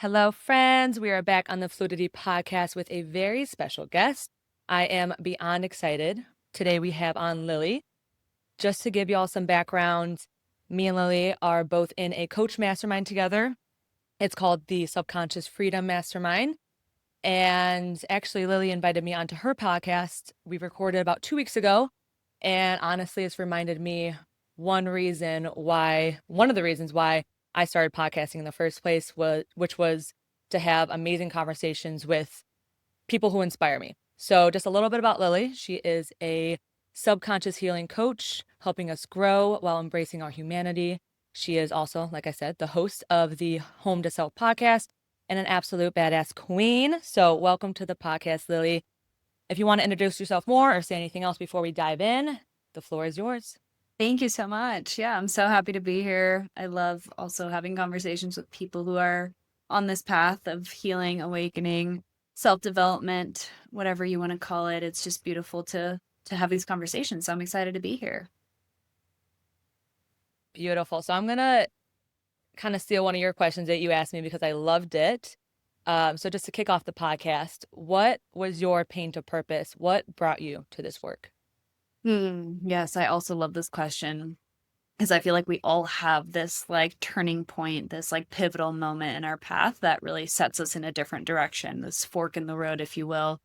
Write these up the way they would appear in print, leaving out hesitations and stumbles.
Hello, friends. We are back on the Fluidity podcast with a very special guest. I am beyond excited. Today we have on Lilly. Just to give y'all some background, me and Lilly are both in a coach mastermind together. It's called the Subconscious Freedom Mastermind. And actually, Lilly invited me onto her podcast. We recorded about 2 weeks ago. And honestly, it's reminded me one of the reasons why I started podcasting in the first place which was to have amazing conversations with people who inspire me. So just a little bit about Lilly. She is a subconscious healing coach, helping us grow while embracing our humanity. She is also, like I said, the host of the Home to Self podcast and an absolute badass queen. So welcome to the podcast, Lilly. If you want to introduce yourself more or say anything else before we dive in, the floor is yours. Thank you so much. Yeah, I'm so happy to be here. I love also having conversations with people who are on this path of healing, awakening, self-development, whatever you want to call it. It's just beautiful to have these conversations. So I'm excited to be here. Beautiful. So I'm going to kind of steal one of your questions that you asked me because I loved it. So just to kick off the podcast, what was your pain to purpose? What brought you to this work? Yes, I also love this question because I feel like we all have this like turning point, this like pivotal moment in our path that really sets us in a different direction, this fork in the road, if you will.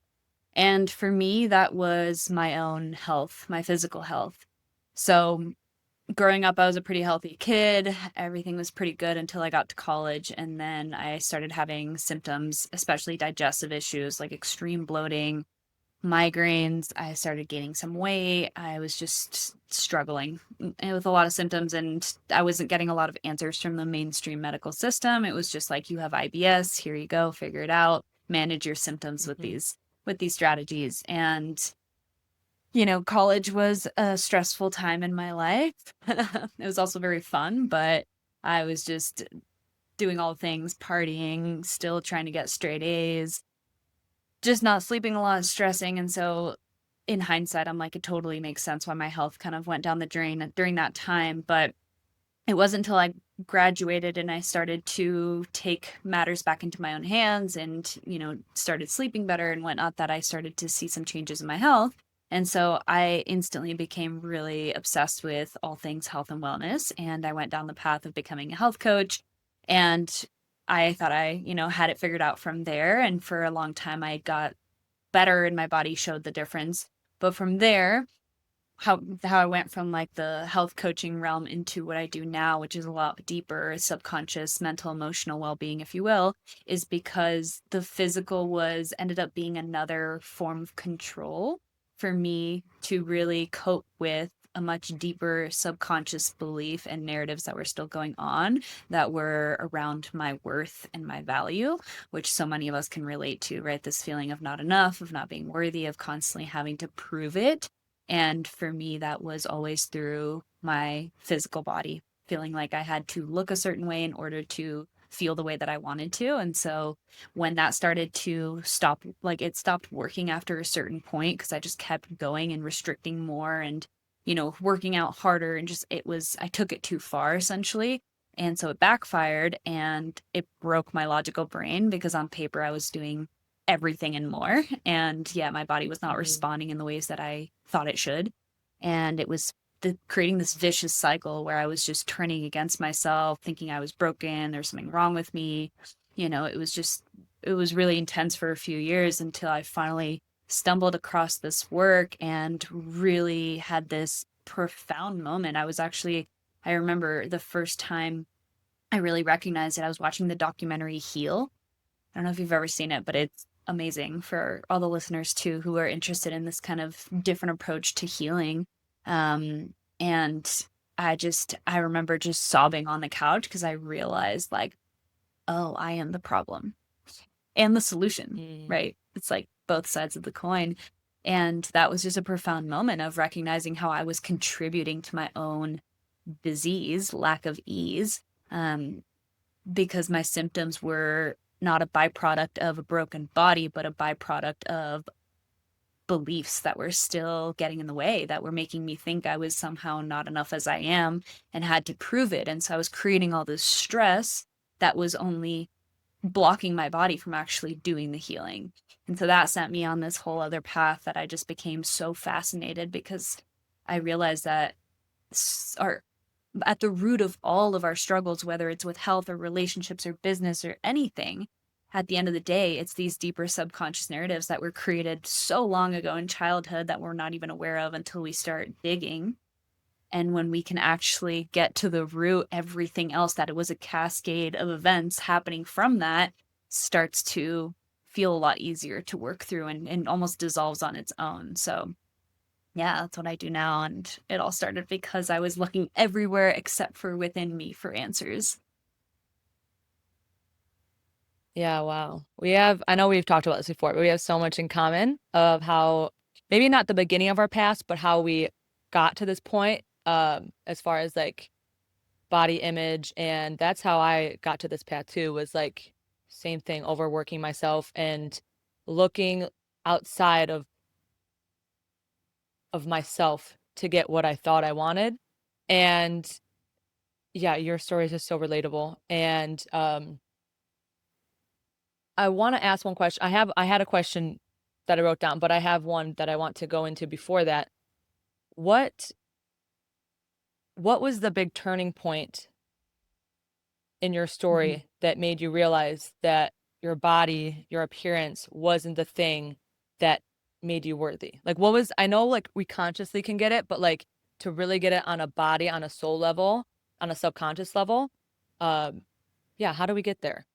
And for me, that was my own health, my physical health. So growing up, I was a pretty healthy kid. Everything was pretty good until I got to college. And then I started having symptoms, especially digestive issues like extreme bloating, migraines. I started gaining some weight. I was just struggling with a lot of symptoms, and I wasn't getting a lot of answers from the mainstream medical system. It was just like, you have IBS, here you go, figure it out, manage your symptoms with these strategies. And college was a stressful time in my life. It was also very fun, but I was just doing all the things, partying, still trying to get straight A's, just not sleeping a lot, stressing. And so in hindsight, I'm like, it totally makes sense why my health kind of went down the drain during that time. But it wasn't until I graduated and I started to take matters back into my own hands and, started sleeping better and whatnot that I started to see some changes in my health. And so I instantly became really obsessed with all things health and wellness. And I went down the path of becoming a health coach. And I thought I, had it figured out from there. And for a long time, I got better and my body showed the difference. But from there, how I went from like the health coaching realm into what I do now, which is a lot deeper, subconscious, mental, emotional well-being, if you will, is because the physical ended up being another form of control for me to really cope with a much deeper subconscious belief and narratives that were still going on that were around my worth and my value, which so many of us can relate to, right? This feeling of not enough, of not being worthy, of constantly having to prove it. And for me, that was always through my physical body, feeling like I had to look a certain way in order to feel the way that I wanted to. And so when that started to stop, like it stopped working after a certain point, because I just kept going and restricting more and, working out harder, and I took it too far essentially. And so it backfired and it broke my logical brain, because on paper I was doing everything and more. And yeah, my body was not responding in the ways that I thought it should. And it was creating this vicious cycle where I was just turning against myself, thinking I was broken, there's something wrong with me. It was really intense for a few years until I finally stumbled across this work and really had this profound moment. I remember the first time I really recognized it. I was watching the documentary Heal. I don't know if you've ever seen it, but it's amazing for all the listeners too who are interested in this kind of different approach to healing. And I remember just sobbing on the couch because I realized, like, oh, I am the problem and the solution, right? It's like both sides of the coin. And that was just a profound moment of recognizing how I was contributing to my own disease, lack of ease, because my symptoms were not a byproduct of a broken body, but a byproduct of beliefs that were still getting in the way, that were making me think I was somehow not enough as I am and had to prove it. And so I was creating all this stress that was only blocking my body from actually doing the healing. And so that sent me on this whole other path that I just became so fascinated, because I realized that our at the root of all of our struggles, whether it's with health or relationships or business or anything, at the end of the day, it's these deeper subconscious narratives that were created so long ago in childhood that we're not even aware of until we start digging. And when we can actually get to the root, everything else, that it was a cascade of events happening from that, starts to feel a lot easier to work through, and almost dissolves on its own. So yeah, that's what I do now. And it all started because I was looking everywhere except for within me for answers. Yeah, wow. I know we've talked about this before, but we have so much in common of how maybe not the beginning of our past, but how we got to this point, as far as like body image. And that's how I got to this path too, was like same thing, overworking myself and looking outside of myself to get what I thought I wanted. And yeah, your story is just so relatable. And I want to ask one question. I had a question that I wrote down, but I have one that I want to go into before that. What what was the big turning point in your Mhm. story that made you realize that your body, your appearance wasn't the thing that made you worthy? Like what was, I know like we consciously can get it, but like to really get it on a body, on a soul level, on a subconscious level, um, yeah, how do we get there?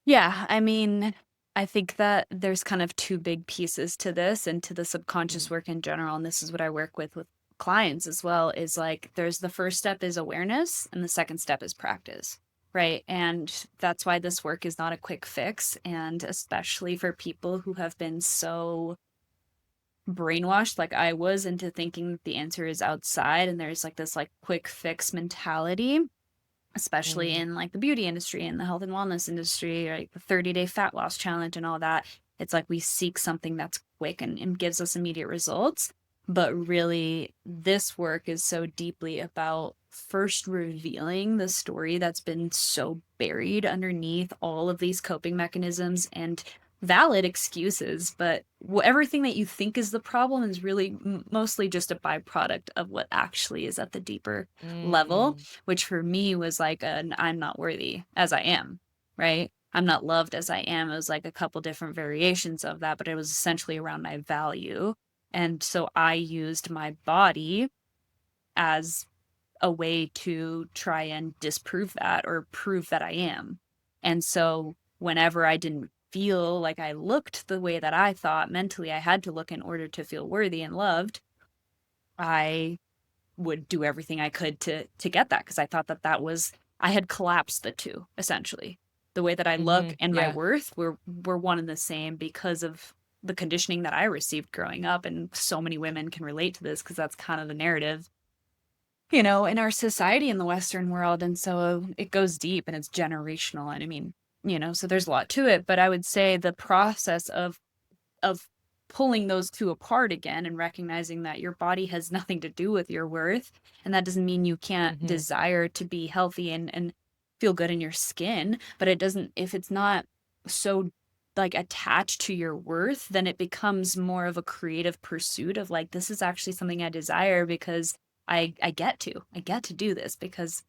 Yeah, I mean, I think that there's kind of two big pieces to this and to the Mm, subconscious work in general. And this is what I work with clients as well, is like there's the first step is awareness and the second step is practice. Right. And that's why this work is not a quick fix. And especially for people who have been so brainwashed like I was into thinking that the answer is outside and there's like this like quick fix mentality, especially mm, in like the beauty industry and the health and wellness industry, like the 30-day fat loss challenge and all that. It's like we seek something that's quick and gives us immediate results. But really, this work is so deeply about first revealing the story that's been so buried underneath all of these coping mechanisms and valid excuses. But everything that you think is the problem is really mostly just a byproduct of what actually is at the deeper level, mm, which for me was like an I'm not worthy as I am, right? I'm not loved as I am. It was like a couple different variations of that, but it was essentially around my value. And so I used my body as a way to try and disprove that or prove that I am. And so whenever I didn't feel like I looked the way that I thought mentally I had to look in order to feel worthy and loved, I would do everything I could to get that, because I thought that that was I had collapsed the two essentially. The way that I look and my yeah. worth were one and the same because of the conditioning that I received growing up, and so many women can relate to this because that's kind of the narrative, in our society in the Western world. And so it goes deep and it's generational. And I mean, so there's a lot to it. But I would say the process of pulling those two apart again and recognizing that your body has nothing to do with your worth. And that doesn't mean you can't Mhm, desire to be healthy and feel good in your skin. But it doesn't, if it's not so like attached to your worth, then it becomes more of a creative pursuit of like, this is actually something I desire because I get to do this because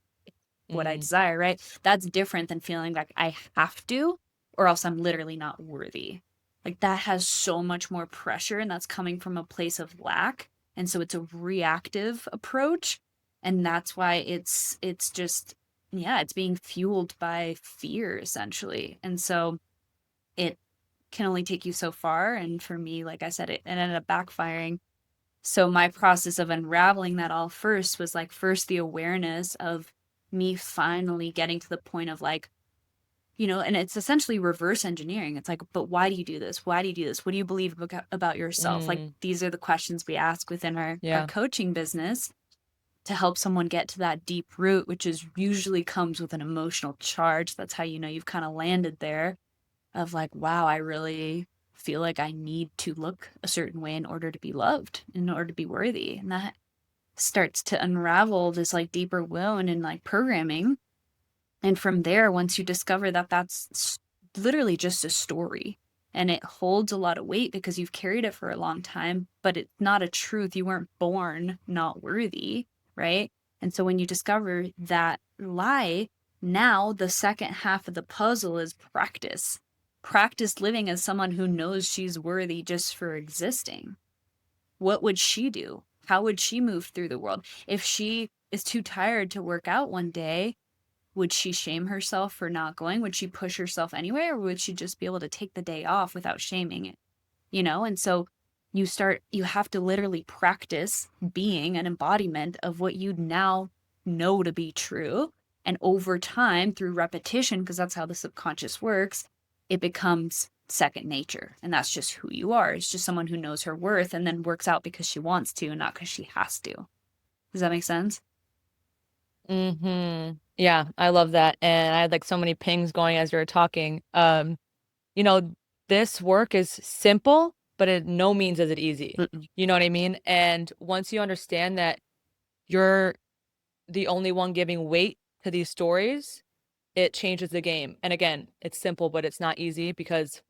what I mm, desire, right? That's different than feeling like I have to, or else I'm literally not worthy. Like that has so much more pressure and that's coming from a place of lack. And so it's a reactive approach. And that's why it's just, yeah, it's being fueled by fear essentially. And so it can only take you so far. And for me, like I said, it ended up backfiring. So my process of unraveling that all first was like first the awareness of me finally getting to the point of like, and it's essentially reverse engineering. It's like, but why do you do this? Why do you do this? What do you believe about yourself? Like mm, these are the questions we ask within our yeah. coaching business to help someone get to that deep root, which is usually comes with an emotional charge. That's how you know you've kind of landed there of like, wow, I really feel like I need to look a certain way in order to be loved, in order to be worthy. And that starts to unravel this like deeper wound and like programming. And from there, once you discover that literally just a story and it holds a lot of weight because you've carried it for a long time, but it's not a truth. You weren't born not worthy, right? And so when you discover that lie, now the second half of the puzzle is practice. Practice living as someone who knows she's worthy just for existing. What would she do? How would she move through the world? If she is too tired to work out one day, would she shame herself for not going? Would she push herself anyway? Or would she just be able to take the day off without shaming it? And so you have to literally practice being an embodiment of what you now know to be true. And over time, through repetition, because that's how the subconscious works, it becomes second nature. And that's just who you are. It's just someone who knows her worth and then works out because she wants to and not because she has to. Does that make sense? Yeah, I love that. And I had like so many pings going as you were talking. You know, this work is simple, but it no means is it easy. Mm-mm. You know what I mean? And once you understand that you're the only one giving weight to these stories, it changes the game. And again, it's simple, but it's not easy because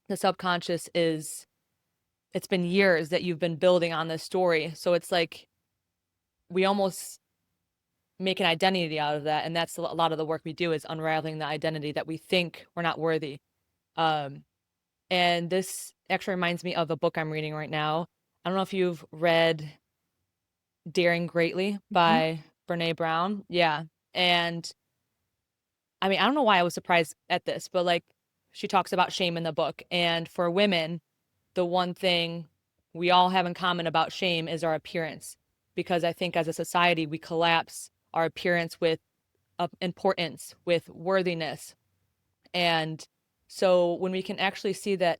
the subconscious it's been years that you've been building on this story. So it's like we almost make an identity out of that. And that's a lot of the work we do is unraveling the identity that we think we're not worthy. Um, and this actually reminds me of a book I'm reading right now. I don't know if you've read Daring Greatly Mhm. by Brene Brown. Yeah. And I mean, I don't know why I was surprised at this, but like she talks about shame in the book. And for women, the one thing we all have in common about shame is our appearance. Because I think as a society, we collapse our appearance with importance, with worthiness. And so when we can actually see that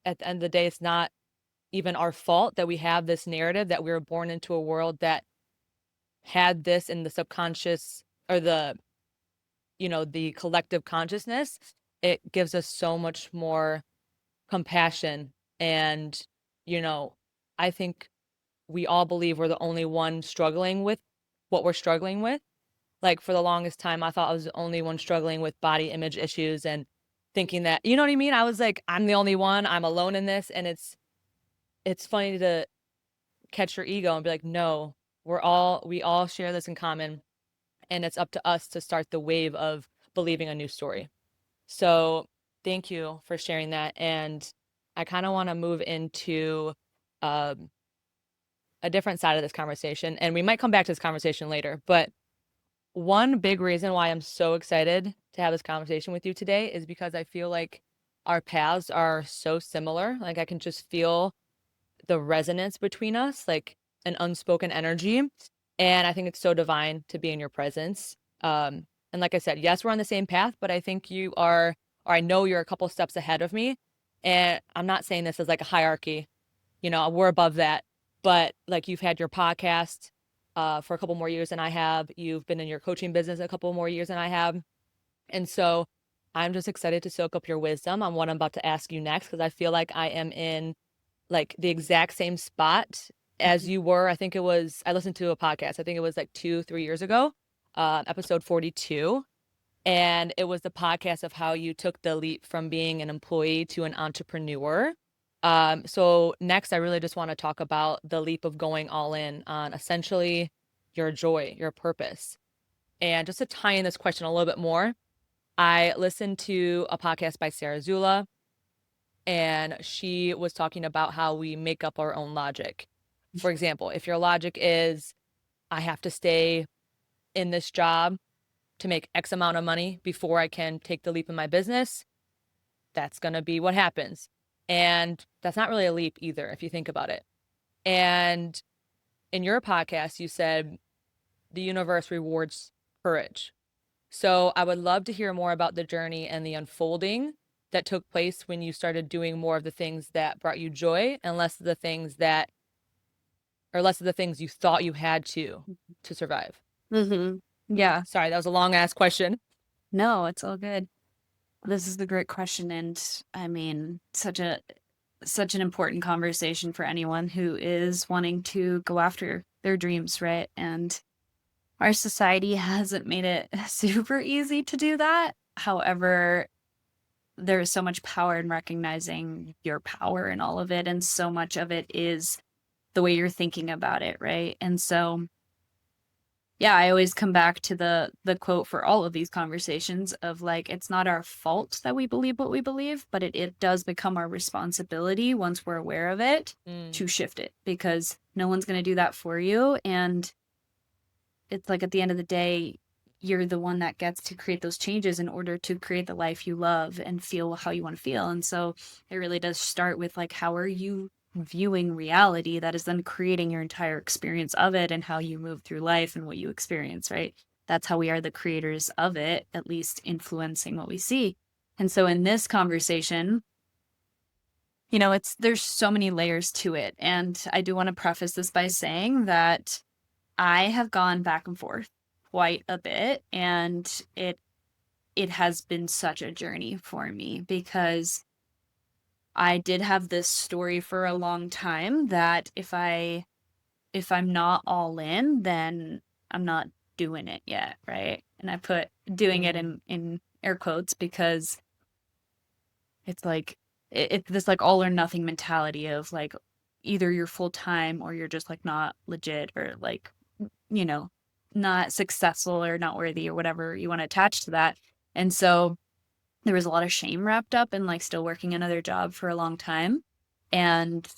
at the end of the day, it's not even our fault that we have this narrative that we were born into a world that had this in the subconscious or the collective consciousness, it gives us so much more compassion. And, you know, I think we all believe we're the only one struggling with what we're struggling with. Like for the longest time, I thought I was the only one struggling with body image issues and thinking that, you know what I mean? I was like, I'm the only one, I'm alone in this. And it's funny to catch your ego and be like, no, we all share this in common. And it's up to us to start the wave of believing a new story. So thank you for sharing that. And I kind of want to move into um, a different side of this conversation. And we might come back to this conversation later. But one big reason why I'm so excited to have this conversation with you today is because I feel like our paths are so similar. Like I can just feel the resonance between us, like an unspoken energy. And I think it's so divine to be in your presence. And like I said, yes, we're on the same path, but I think you are, or I know you're a couple steps ahead of me. And I'm not saying this as like a hierarchy, we're above that. But like you've had your podcast for a couple more years than I have. You've been in your coaching business a couple more years than I have. And so I'm just excited to soak up your wisdom on what I'm about to ask you next because I feel like I am in like the exact same spot as Mhm. you were. I listened to a podcast. I think it was like 2, 3 years ago, episode 42. And it was the podcast of how you took the leap from being an employee to an entrepreneur. So next, I really just want to talk about the leap of going all in on essentially your joy, your purpose. And just to tie in this question a little bit more, I listened to a podcast by Sarah Zula, and she was talking about how we make up our own logic. For example, if your logic is, I have to stay in this job to make X amount of money before I can take the leap in my business, that's going to be what happens. And that's not really a leap either, if you think about it. And in your podcast, you said the universe rewards courage. So I would love to hear more about the journey and the unfolding that took place when you started doing more of the things that brought you joy and less of the things you thought you had to survive. Mhm. Yeah. Sorry, that was a long ass question. No, it's all good. This is the great question, and I mean, such an important conversation for anyone who is wanting to go after their dreams, right? And Our society hasn't made it super easy to do that. However, there is so much power in recognizing your power in all of it, and so much of it is the way you're thinking about it, right? And so, yeah, I always come back to the quote for all of these conversations of like, it's not our fault that we believe what we believe, but it does become our responsibility once we're aware of it to shift it, because no one's going to do that for you. And it's like at the end of the day, you're the one that gets to create those changes in order to create the life you love and feel how you want to feel. And so it really does start with like, how are you viewing reality that is then creating your entire experience of it and how you move through life and what you experience, right? That's how we are the creators of it, at least influencing what we see. And so in this conversation, there's so many layers to it. And I do want to preface this by saying that I have gone back and forth quite a bit, and it has been such a journey for me, because I did have this story for a long time that if I'm not all in, then I'm not doing it yet, right? And I put doing it in air quotes, because it's like it's this like all or nothing mentality of like, either you're full time or you're just like not legit, or like, not successful or not worthy, or whatever you want to attach to that. And so there was a lot of shame wrapped up in like still working another job for a long time. And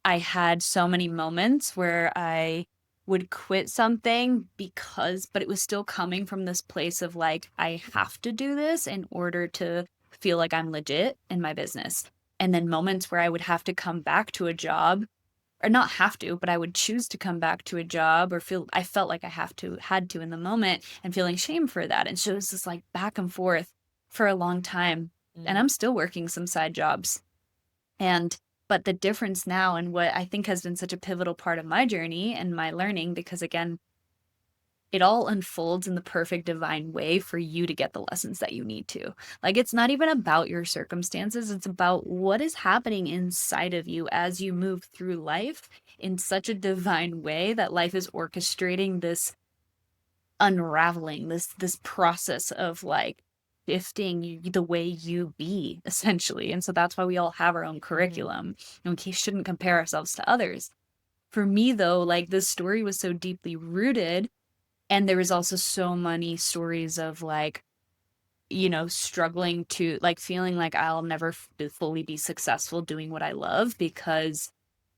I had so many moments where I would quit something but it was still coming from this place of like, I have to do this in order to feel like I'm legit in my business. And then moments where I would have to come back to a job, or not have to, but I would choose to come back to a job, or I felt like I had to in the moment, and feeling shame for that. And so it was this like back and forth for a long time. And I'm still working some side jobs. But the difference now, and what I think has been such a pivotal part of my journey and my learning, because again, it all unfolds in the perfect divine way for you to get the lessons that you need to. Like, it's not even about your circumstances. It's about what is happening inside of you as you move through life in such a divine way that life is orchestrating this unraveling, this process of like shifting the way you be, essentially. And so that's why we all have our own curriculum, and we shouldn't compare ourselves to others. For me, though, like, this story was so deeply rooted, and there was also so many stories of like, struggling to like, feeling like I'll never fully be successful doing what I love, because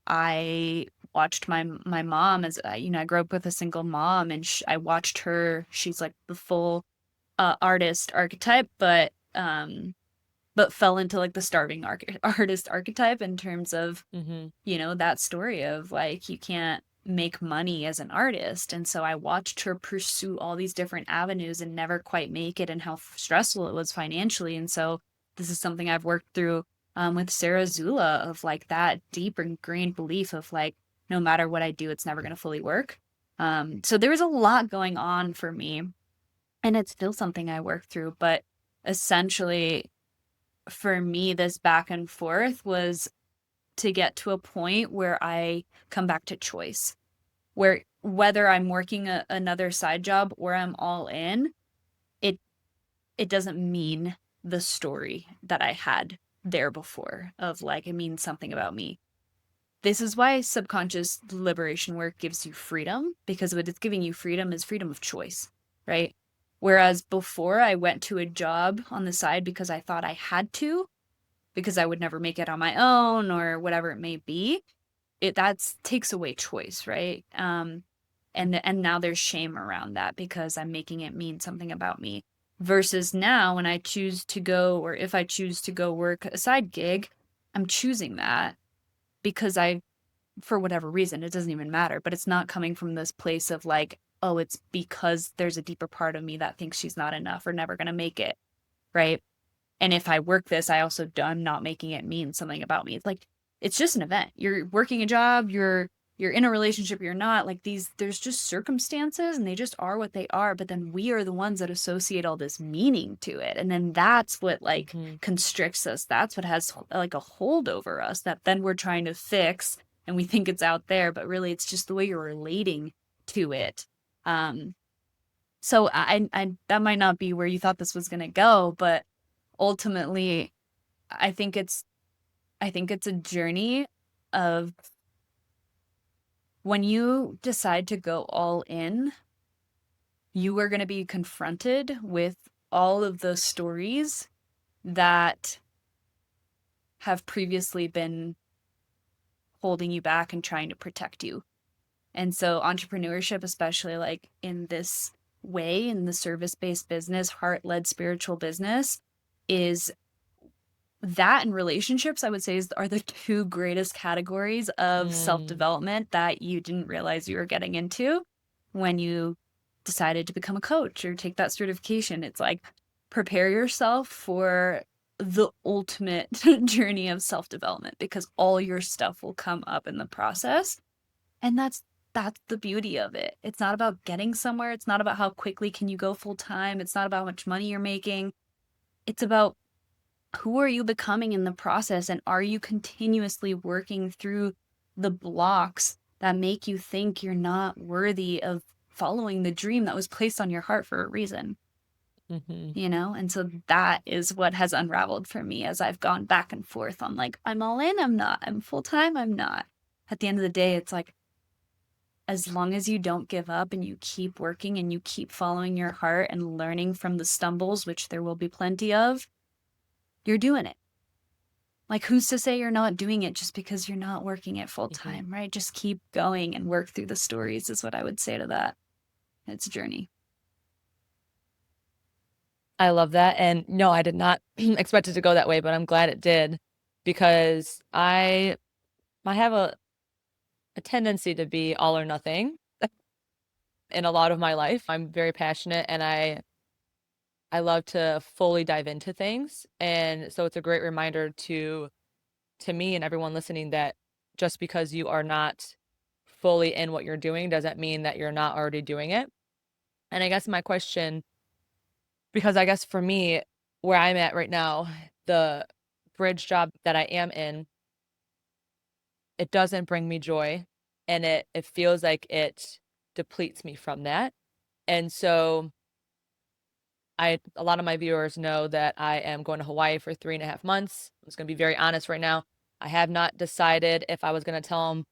I watched my mom as I grew up with a single mom, and I watched her. She's like the full artist archetype, but fell into like the starving artist archetype in terms of that story of like, you can't make money as an artist. And so I watched her pursue all these different avenues and never quite make it, and how stressful it was financially. And so this is something I've worked through with Sarah Zula, of like that deep ingrained belief of like, no matter what I do, it's never going to fully work. So there was a lot going on for me, and it's still something I work through. But essentially, for me, this back and forth was to get to a point where I come back to choice, where whether I'm working another side job or I'm all in, it doesn't mean the story that I had there before of like, it means something about me. This is why subconscious liberation work gives you freedom, because what it's giving you freedom is freedom of choice, right? Whereas before, I went to a job on the side because I thought I had to, because I would never make it on my own or whatever it may be. That takes away choice, right? And now there's shame around that, because I'm making it mean something about me. Versus now, when I choose to go, or if I choose to go work a side gig, I'm choosing that because for whatever reason, it doesn't even matter, but it's not coming from this place of like, oh, it's because there's a deeper part of me that thinks she's not enough or never going to make it, right? And if I work this, I'm not making it mean something about me. It's like, it's just an event. You're working a job, you're in a relationship, you're not, like, there's just circumstances, and they just are what they are. But then we are the ones that associate all this meaning to it. And then that's what like constricts us. That's what has like a hold over us, that then we're trying to fix, and we think it's out there, but really it's just the way you're relating to it. So I that might not be where you thought this was going to go, but ultimately I think it's a journey of when you decide to go all in, you are going to be confronted with all of those stories that have previously been holding you back and trying to protect you. And so entrepreneurship, especially like in this way, in the service-based business, heart-led spiritual business, is that, and relationships, I would say, are the two greatest categories of Mm, self-development that you didn't realize you were getting into when you decided to become a coach or take that certification. It's like, prepare yourself for the ultimate journey of self-development, because all your stuff will come up in the process. And that's the beauty of it. It's not about getting somewhere. It's not about how quickly can you go full time. It's not about how much money you're making. It's about who are you becoming in the process, and are you continuously working through the blocks that make you think you're not worthy of following the dream that was placed on your heart for a reason, hmm you know? And so that is what has unraveled for me as I've gone back and forth on like, I'm all in, I'm not, I'm full time, I'm not. At the end of the day, it's like, as long as you don't give up and you keep working and you keep following your heart and learning from the stumbles, which there will be plenty of, you're doing it. Like, who's to say you're not doing it just because you're not working it full hmm time, right? Just keep going and work through the stories, is what I would say to that. It's a journey. I love that. And no, I did not expect it to go that way, but I'm glad it did because I have a tendency to be all or nothing in a lot of my life. I'm very passionate and I love to fully dive into things. And so it's a great reminder to me and everyone listening that just because you are not fully in what you're doing doesn't mean that you're not already doing it. And I guess my question, because I guess for me, where I'm at right now, the bridge job that I am in, it doesn't bring me joy and it feels like it depletes me from that. And so a lot of my viewers know that I am going to Hawaii for 3.5 months. I'm just gonna be very honest right now. I have not decided if I was gonna tell them.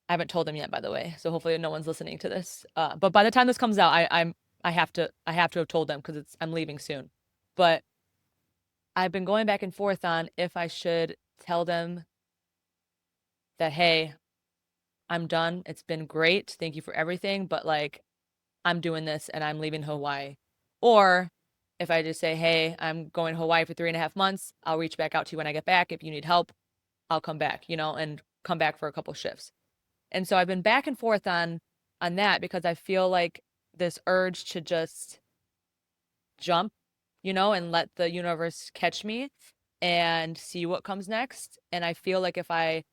I haven't told them yet, by the way. So hopefully no one's listening to this. But by the time this comes out, I have to have told them because I'm leaving soon. But I've been going back and forth on if I should tell them that, hey, I'm done. It's been great. Thank you for everything. But like, I'm doing this and I'm leaving Hawaii. Or if I just say, hey, I'm going to Hawaii for 3.5 months, I'll reach back out to you when I get back. If you need help, I'll come back, and come back for a couple shifts. And so I've been back and forth on that because I feel like this urge to just jump, and let the universe catch me and see what comes next. And I feel like if I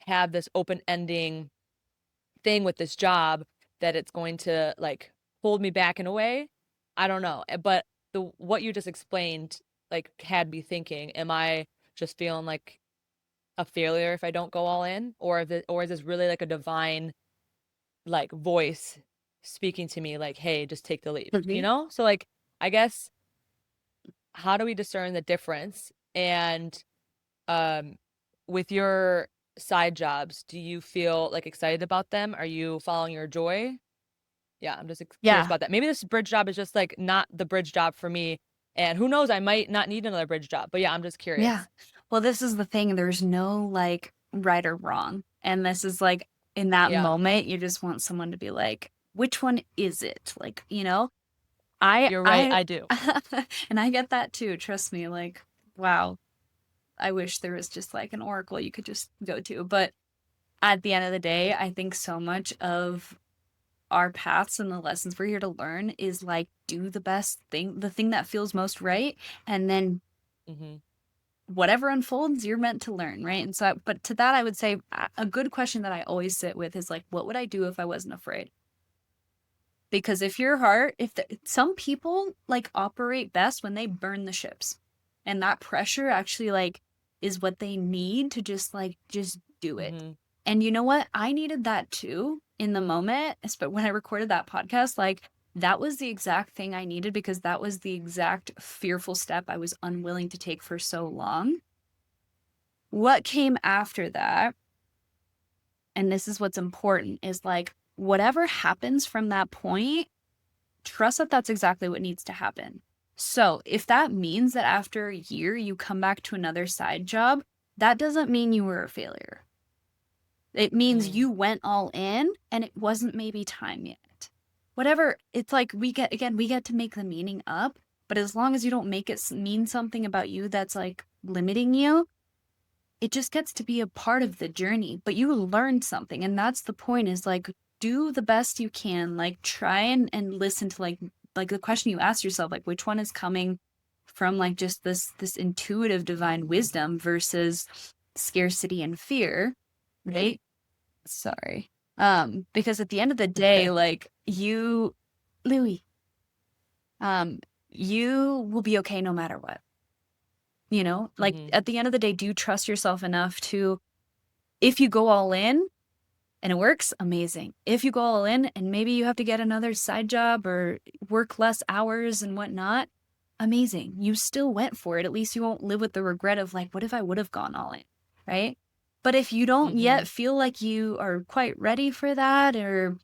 have this open ending thing with this job that it's going to like hold me back in a way. I don't know. But the what you just explained like had me thinking, am I just feeling like a failure if I don't go all in? Or is this really like a divine like voice speaking to me like, hey, just take the leap, Could be. So like I guess how do we discern the difference? And um with your side jobs, do you feel like excited about them? Are you following your joy? Yeah, I'm just curious Yeah. about that. Maybe this bridge job is just like not the bridge job for me. And who knows, I might not need another bridge job. But yeah, I'm just Yeah. curious. Well, this is the thing. There's no like right or wrong. And this is like, in that Yeah, moment, you just want someone to be like, which one is it? Like, I, you're right. I, I do. and I get that too. Trust me. Like, wow. I wish there was just like an oracle you could just go to. But at the end of the day, I think so much of our paths and the lessons we're here to learn is like, do the best thing, the thing that feels most right. And then hmm whatever unfolds, you're meant to learn, right? And so, but to that, I would say a good question that I always sit with is like, what would I do if I wasn't afraid? Because if your heart, some people like operate best when they burn the ships, and that pressure actually like is what they need to just do it. hmm And you know what? I needed that too in the moment, but when I recorded that podcast, like that was the exact thing I needed because that was the exact fearful step I was unwilling to take for so long. What came after that, and this is what's important, is like whatever happens from that point, trust that that's exactly what needs to happen. So if that means that after a year you come back to another side job, that doesn't mean you were a failure. It means you went all in and it wasn't maybe time yet. Whatever, it's like we get to make the meaning up, but as long as you don't make it mean something about you that's like limiting you, it just gets to be a part of the journey. But you learned something, and that's the point, is like do the best you can, like try and listen to like the question you ask yourself, like which one is coming from like just this intuitive divine wisdom versus scarcity and fear, right? Sorry. Because at the end of the day, like you, Louis, you will be okay no matter what. You know, like at the end of the day, do you trust yourself enough to, if you go all in and it works, amazing. If you go all in and maybe you have to get another side job or work less hours and whatnot, amazing. You still went for it. At least you won't live with the regret of like, what if I would have gone all in, right? But if you don't yet feel like you are quite ready for that, or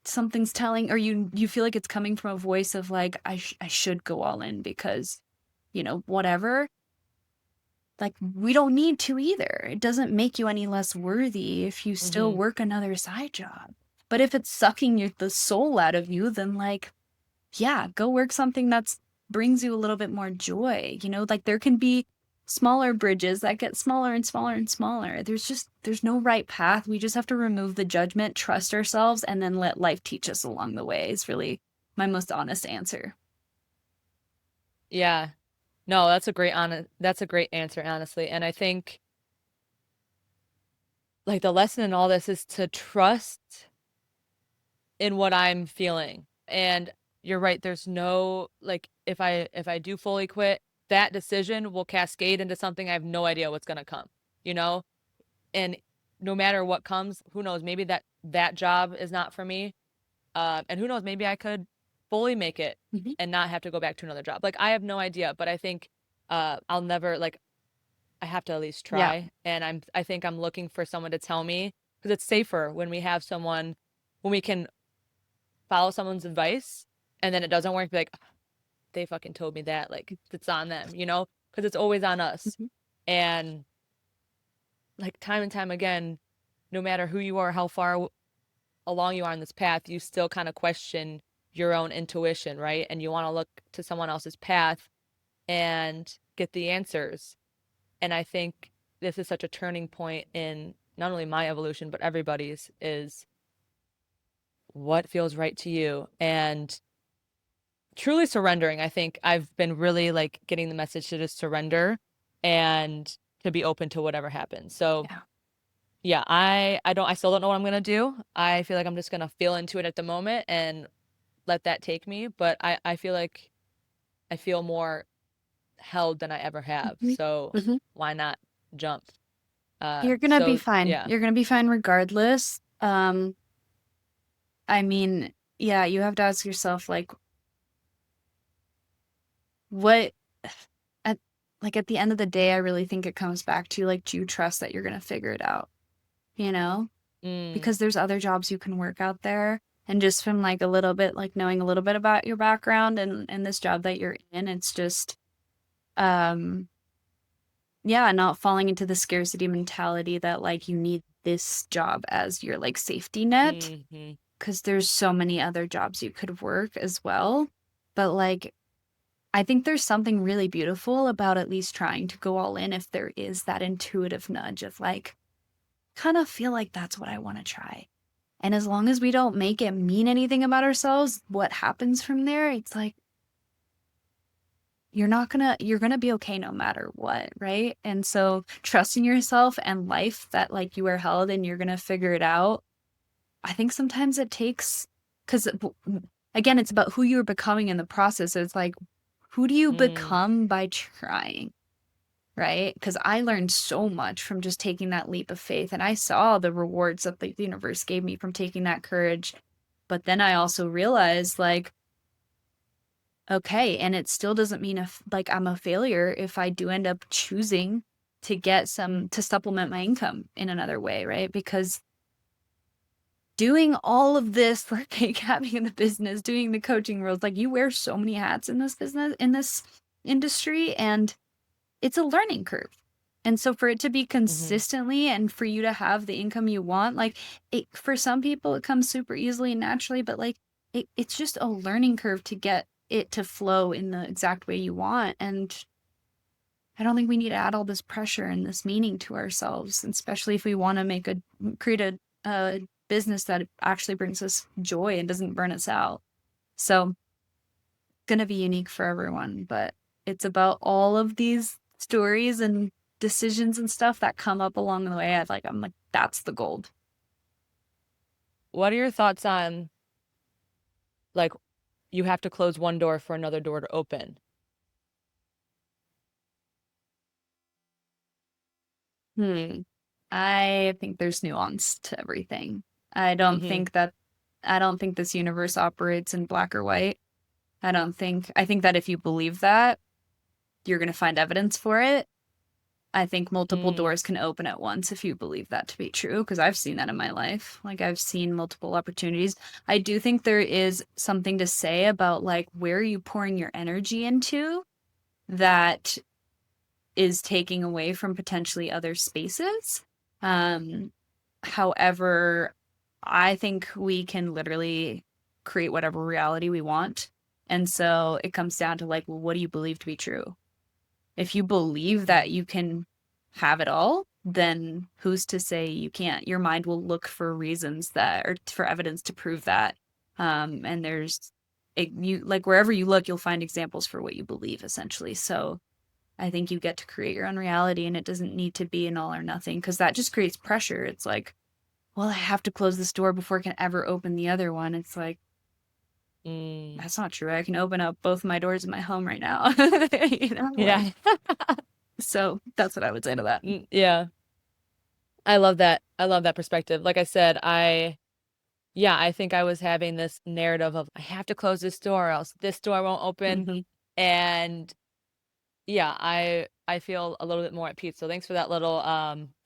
something's telling, or you feel like it's coming from a voice of like, I should go all in because, you know, whatever, like we don't need to either. It doesn't make you any less worthy if you still work another side job. But if it's sucking the soul out of you, then like, yeah, go work something that's brings you a little bit more joy. You know, like there can be smaller bridges that get smaller and smaller and smaller. There's no right path. We just have to remove the judgment, trust ourselves, and then let life teach us along the way is really my most honest answer. Yeah. No, that's a great answer, honestly. And I think like the lesson in all this is to trust in what I'm feeling. And you're right, there's no like if I do fully quit, that decision will cascade into something I have no idea what's gonna come, you know? And no matter what comes, who knows, maybe that job is not for me. And who knows, maybe I could fully make it and not have to go back to another job. Like I have no idea, but I think I'll never like I have to at least Yeah. try. And I think I'm looking for someone to tell me because it's safer when we have someone when we can follow someone's advice and then it doesn't work, be like, they fucking told me that. Like, it's on them, you know? Because it's always on us. And like time and time again, no matter who you are, how far along you are on this path, you still kind of question your own intuition, right? And you want to look to someone else's path and get the answers. And I think this is such a turning point in not only my evolution, but everybody's, is what feels right to you. And truly surrendering. I think I've been really like getting the message to just surrender and to be open to whatever happens. So yeah, I still don't know what I'm gonna do. I feel like I'm just gonna feel into it at the moment and let that take me. But I feel like I feel more held than I ever have. So why not jump? You're gonna be So fine. yeah. You're gonna be fine regardless. I mean, yeah, you have to ask yourself like what at the end of the day, I really think it comes back to like, do you trust that you're gonna figure it out? You know? Because there's other jobs you can work out there. And just from like a little bit, like knowing a little bit about your background and this job that you're in, it's just yeah, not falling into the scarcity mentality that like you need this job as your like safety net. Because there's so many other jobs you could work as well. But like I think there's something really beautiful about at least trying to go all in if there is that intuitive nudge of like, kind of feel like that's what I want to try. And as long as we don't make it mean anything about ourselves, what happens from there, it's like, you're gonna be okay no matter what, right? And so trusting yourself and life that like you are held and you're gonna figure it out. I think sometimes it takes, because again, it's about who you're becoming in the process. It's like, who do you become by trying, right? Because I learned so much from just taking that leap of faith, and I saw the rewards that the universe gave me from taking that courage. But then I also realized, like, okay, and it still doesn't mean if like I'm a failure if I do end up choosing to get some to supplement my income in another way, right? Because doing all of this, like having the business, doing the coaching roles, like you wear so many hats in this business, in this industry, and it's a learning curve. And so for it to be Mm-hmm. consistently and for you to have the income you want, like it, for some people it comes super easily and naturally, but like it's just a learning curve to get it to flow in the exact way you want. And I don't think we need to add all this pressure and this meaning to ourselves, especially if we want to create a business that actually brings us joy and doesn't burn us out. So gonna be unique for everyone, but it's about all of these stories and decisions and stuff that come up along the way. I'm like, that's the gold. What are your thoughts on, like, you have to close one door for another door to open? Hmm. I think there's nuance to everything. I don't Mm-hmm. think that I don't think this universe operates in black or white. I think that if you believe that, you're going to find evidence for it. I think multiple Mm. doors can open at once if you believe that to be true, because I've seen that in my life. Like I've seen multiple opportunities. I do think there is something to say about like where are you pouring your energy into that is taking away from potentially other spaces. Um, However, I think we can literally create whatever reality we want. And so it comes down to like, well, what do you believe to be true? If you believe Mm. that you can have it all, then who's to say you can't? Your mind will look for reasons that or for evidence to prove that. And there's you like wherever you look, you'll find examples for what you believe essentially. So I think you get to create your own reality and it doesn't need to be an all or nothing because that just creates pressure. It's like, well, I have to close this door before I can ever open the other one. It's like, Mm. that's not true. I can open up both my doors in my home right now. You know, like, Yeah. so that's what I would say to that. Yeah. I love that. I love that perspective. Like I said, yeah, I think I was having this narrative of I have to close this door or else this door won't open. Mm-hmm. And yeah, I feel a little bit more at peace. So thanks for that little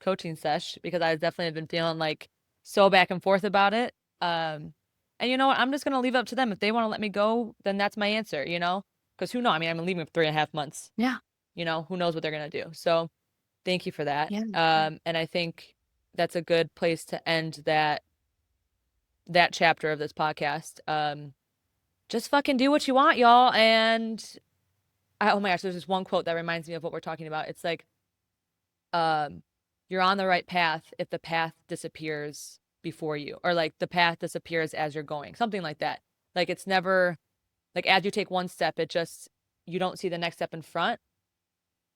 coaching sesh because I definitely have been feeling like so back and forth about it. And you know what? I'm just gonna leave it up to them. If they want to let me go, then that's my answer, you know? Because who knows? I mean, I'm leaving for 3.5 months. Yeah. You know, who knows what they're gonna do. So thank you for that. Yeah. And I think that's a good place to end that chapter of this podcast. Just fucking do what you want, y'all. And oh my gosh, there's this one quote that reminds me of what we're talking about. It's like, um, you're on the right path if the path disappears before you, or like the path disappears as you're going, something like that. Like it's never like as you take one step, it just you don't see the next step in front.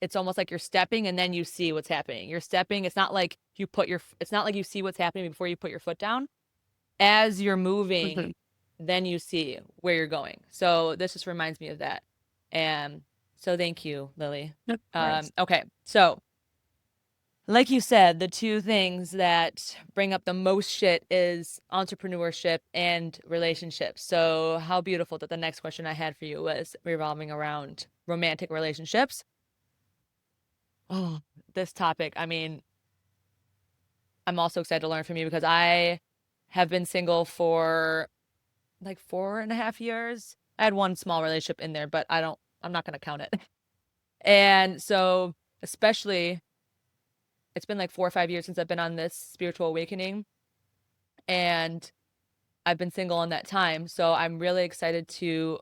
It's almost like you're stepping and then you see what's happening. You're stepping. It's not like you see what's happening before you put your foot down. As you're moving, Mm-hmm. then you see where you're going. So this just reminds me of that. And so thank you, Lily. Of course. Okay. So like you said, the two things that bring up the most shit is entrepreneurship and relationships. So how beautiful that the next question I had for you was revolving around romantic relationships. Oh, this topic. I mean, I'm also excited to learn from you because I have been single for like 4.5 years. I had one small relationship in there, but I'm not gonna count it. And so, especially, it's been like 4 or 5 years since I've been on this spiritual awakening, and I've been single in that time. So I'm really excited to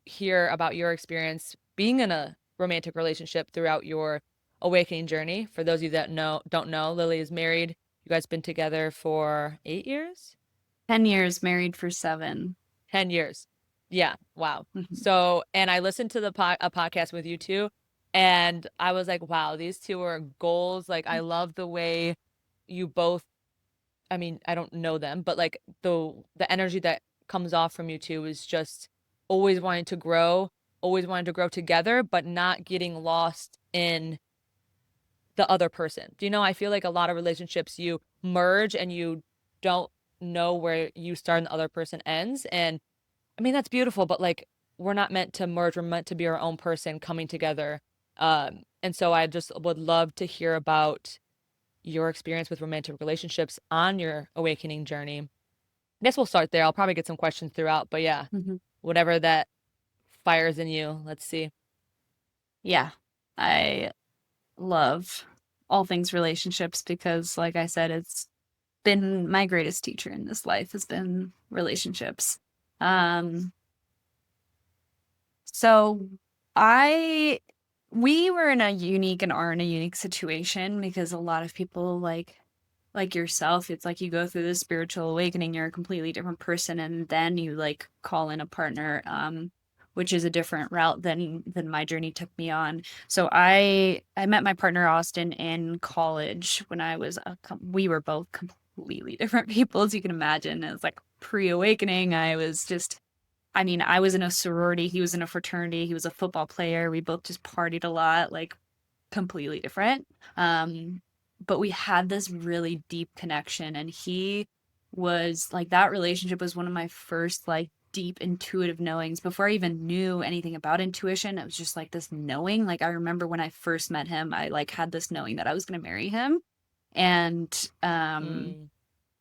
hear about your experience being in a romantic relationship throughout your awakening journey. For those of you that don't know, Lily is married. You guys been together for 8 years? 10 years married for 7. 10 years. Yeah. Wow. Mm-hmm. So, and I listened to a podcast with you two, and I was like, wow, these two are goals. Like, I love the way you both, I mean, I don't know them, but like the energy that comes off from you two is just always wanting to grow, always wanting to grow together, but not getting lost in the other person. Do you know? I feel like a lot of relationships you merge and you don't know where you start and the other person ends. And I mean, that's beautiful, but like we're not meant to merge. We're meant to be our own person coming together. And so I just would love to hear about your experience with romantic relationships on your awakening journey. I guess we'll start there. I'll probably get some questions throughout, but yeah, Mhm. whatever that fires in you, let's see. Yeah. I love all things relationships because, like I said, it's been my greatest teacher in this life has been relationships. Um, so I we were in a unique and are in a unique situation because a lot of people like yourself, it's like you go through this spiritual awakening, you're a completely different person, and then you like call in a partner, which is a different route than my journey took me on. So I met my partner Austin in college when I was we were both completely different people, as you can imagine. It was like pre-awakening. I mean, I was in a sorority, he was in a fraternity, he was a football player. We both just partied a lot, like completely different. Um, but we had this really deep connection, and he was like that relationship was one of my first like deep intuitive knowings before I even knew anything about intuition. It was just like this knowing. Like I remember when I first met him, I like had this knowing that I was going to marry him. And Mm,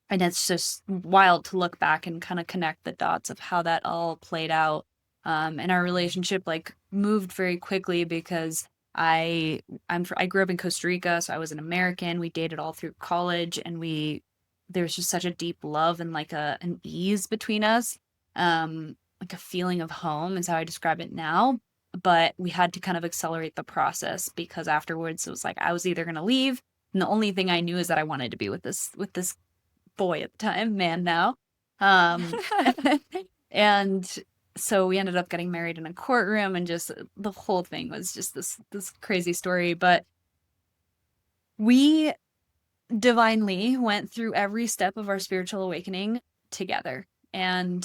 and it's just wild to look back and kind of connect the dots of how that all played out. And our relationship like moved very quickly because I I grew up in Costa Rica, so I was an American. We dated all through college, and there's just such a deep love and like an ease between us, like a feeling of home is how I describe it now. But we had to kind of accelerate the process because afterwards it was like I was either going to leave, and the only thing I knew is that I wanted to be with this boy at the time, man now. Um, and so we ended up getting married in a courtroom, and just the whole thing was just this crazy story. But we divinely went through every step of our spiritual awakening together. And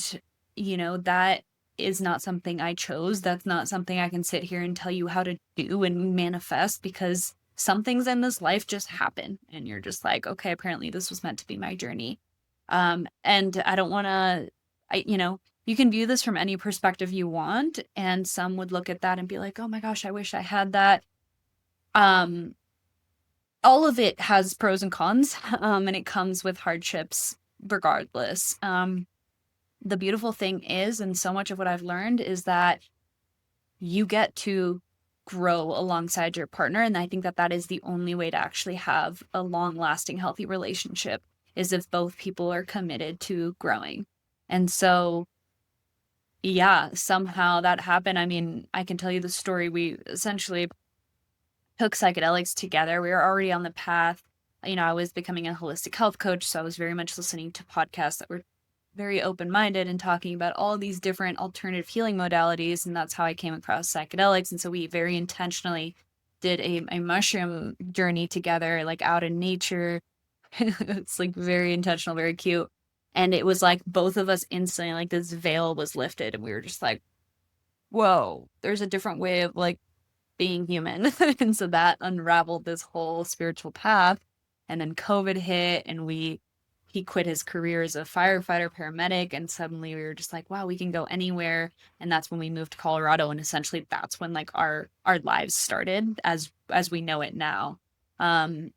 that is not something I chose. That's not something I can sit here and tell you how to do and manifest, because some things in this life just happen and you're just like, okay, apparently this was meant to be my journey. And I don't want to, you can view this from any perspective you want. And some would look at that and be like, oh my gosh, I wish I had that. Um, all of it has pros and cons, and it comes with hardships regardless. The beautiful thing is, and so much of what I've learned is that you get to grow alongside your partner. And I think that that is the only way to actually have a long lasting, healthy relationship, is if both people are committed to growing. And so, yeah, somehow that happened. I mean, I can tell you the story. We essentially took psychedelics together. We were already on the path. I was becoming a holistic health coach, so I was very much listening to podcasts that were very open-minded and talking about all these different alternative healing modalities, and that's how I came across psychedelics. And so we very intentionally did a mushroom journey together, like out in nature. It's like very intentional, very cute. And it was like both of us instantly, like this veil was lifted, and we were just like, whoa, there's a different way of like being human. And so that unraveled this whole spiritual path. And then COVID hit, and he quit his career as a firefighter paramedic, and suddenly we were just like, wow, we can go anywhere. And that's when we moved to Colorado, and essentially that's when like our lives started as we know it now. um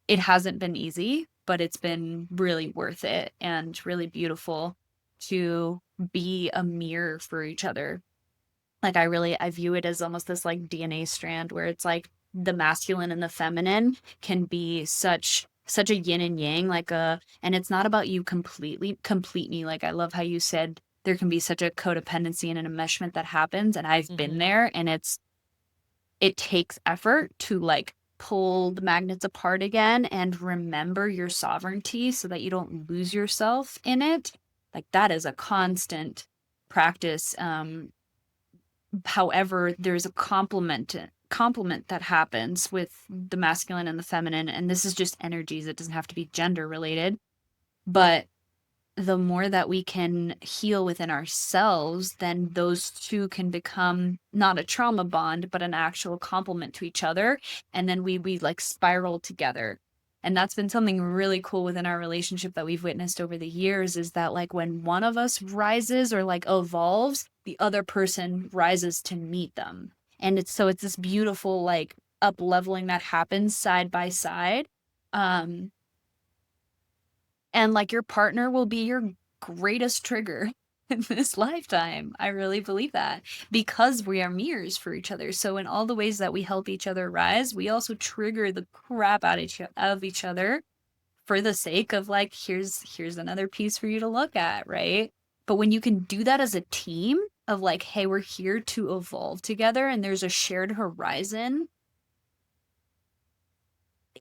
it hasn't been easy, but it's been really worth it and really beautiful to be a mirror for each other. Like I view it as almost this like DNA strand where it's like the masculine and the feminine can be such a yin and yang, and it's not about you completely complete me. Like I love how you said there can be such a codependency and an enmeshment that happens, and I've been hmm there, and it takes effort to like pull the magnets apart again and remember your sovereignty so that you don't lose yourself in it. Like that is a constant practice. However, there's a complement that happens with the masculine and the feminine, and this is just energies. It doesn't have to be gender related, but the more that we can heal within ourselves, then those two can become not a trauma bond, but an actual complement to each other. And then we like spiral together. And that's been something really cool within our relationship that we've witnessed over the years, is that like when one of us rises or like evolves, the other person rises to meet them. And it's this beautiful like up leveling that happens side by side. Um, and like your partner will be your greatest trigger in this lifetime. I really believe that, because we are mirrors for each other. So in all the ways that we help each other rise, we also trigger the crap out of each other for the sake of like, here's another piece for you to look at, right? But when you can do that as a team of like, hey, we're here to evolve together and there's a shared horizon,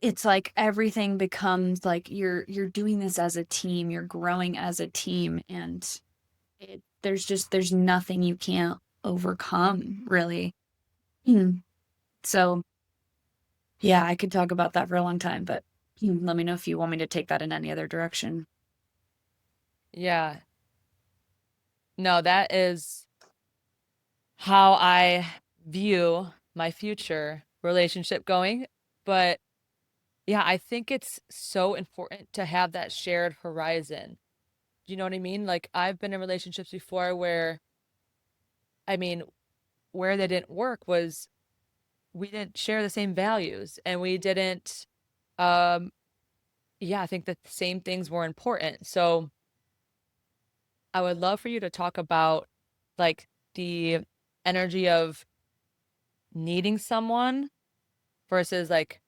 it's like everything becomes like you're doing this as a team, you're growing as a team, and there's nothing you can't overcome, really. Hmm. So yeah, I could talk about that for a long time, but let me know if you want me to take that in any other direction. Yeah. No, that is how I view my future relationship going. But yeah, I think it's so important to have that shared horizon. You know what I mean? Like I've been in relationships before where, I mean, where they didn't work was we didn't share the same values and we didn't, um, yeah, I think that the same things were important. So I would love for you to talk about like the energy of needing someone versus like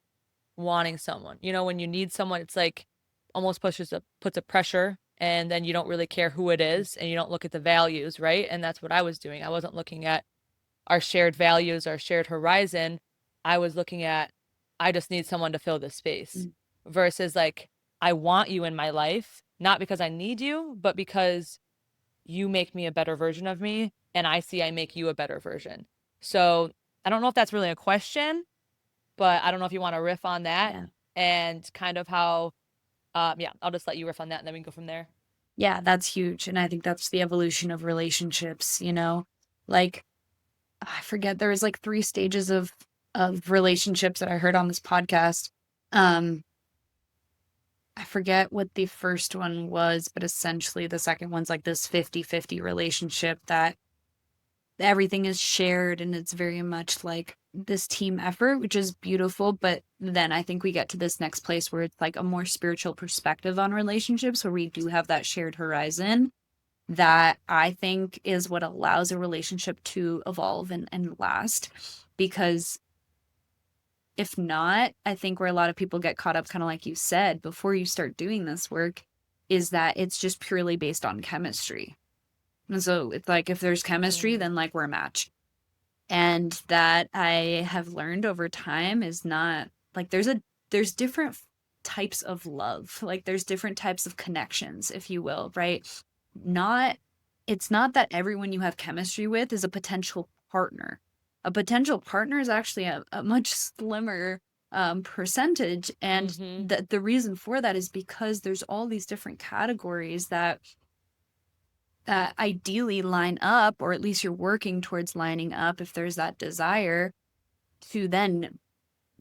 wanting someone. You know, when you need someone, it's like almost puts a pressure and then you don't really care who it is and you don't look at the values, right? And that's what I was doing. I wasn't looking at our shared values, our shared horizon. I was looking at I just need someone to fill this space Mm. versus like I want you in my life, not because I need you, but because you make me a better version of me and I see I make you a better version. So I don't know if that's really a question, but I don't know if you want to riff on that Yeah. and kind of how, yeah, I'll just let you riff on that and then we can go from there. Yeah, that's huge. And I think that's the evolution of relationships, you know? Like, I forget, there was like 3 stages of relationships that I heard on this podcast. Um, I forget what the first one was, but essentially the second one's like this 50-50 relationship that everything is shared and it's very much like this team effort, which is beautiful. But then I think we get to this next place where it's like a more spiritual perspective on relationships, where we do have that shared horizon that I think is what allows a relationship to evolve and last. Because if not, I think where a lot of people get caught up, kind of like you said, before you start doing this work, is that it's just purely based on chemistry. And so it's like if there's chemistry, Mm, then like we're a match. And that I have learned over time is not like there's different types of love. Like there's different types of connections, if you will, right? Not It's not that everyone you have chemistry with is a potential partner. A potential partner is actually a much slimmer percentage. And mm-hmm. the reason for that is because there's all these different categories that ideally line up, or at least you're working towards lining up if there's that desire to then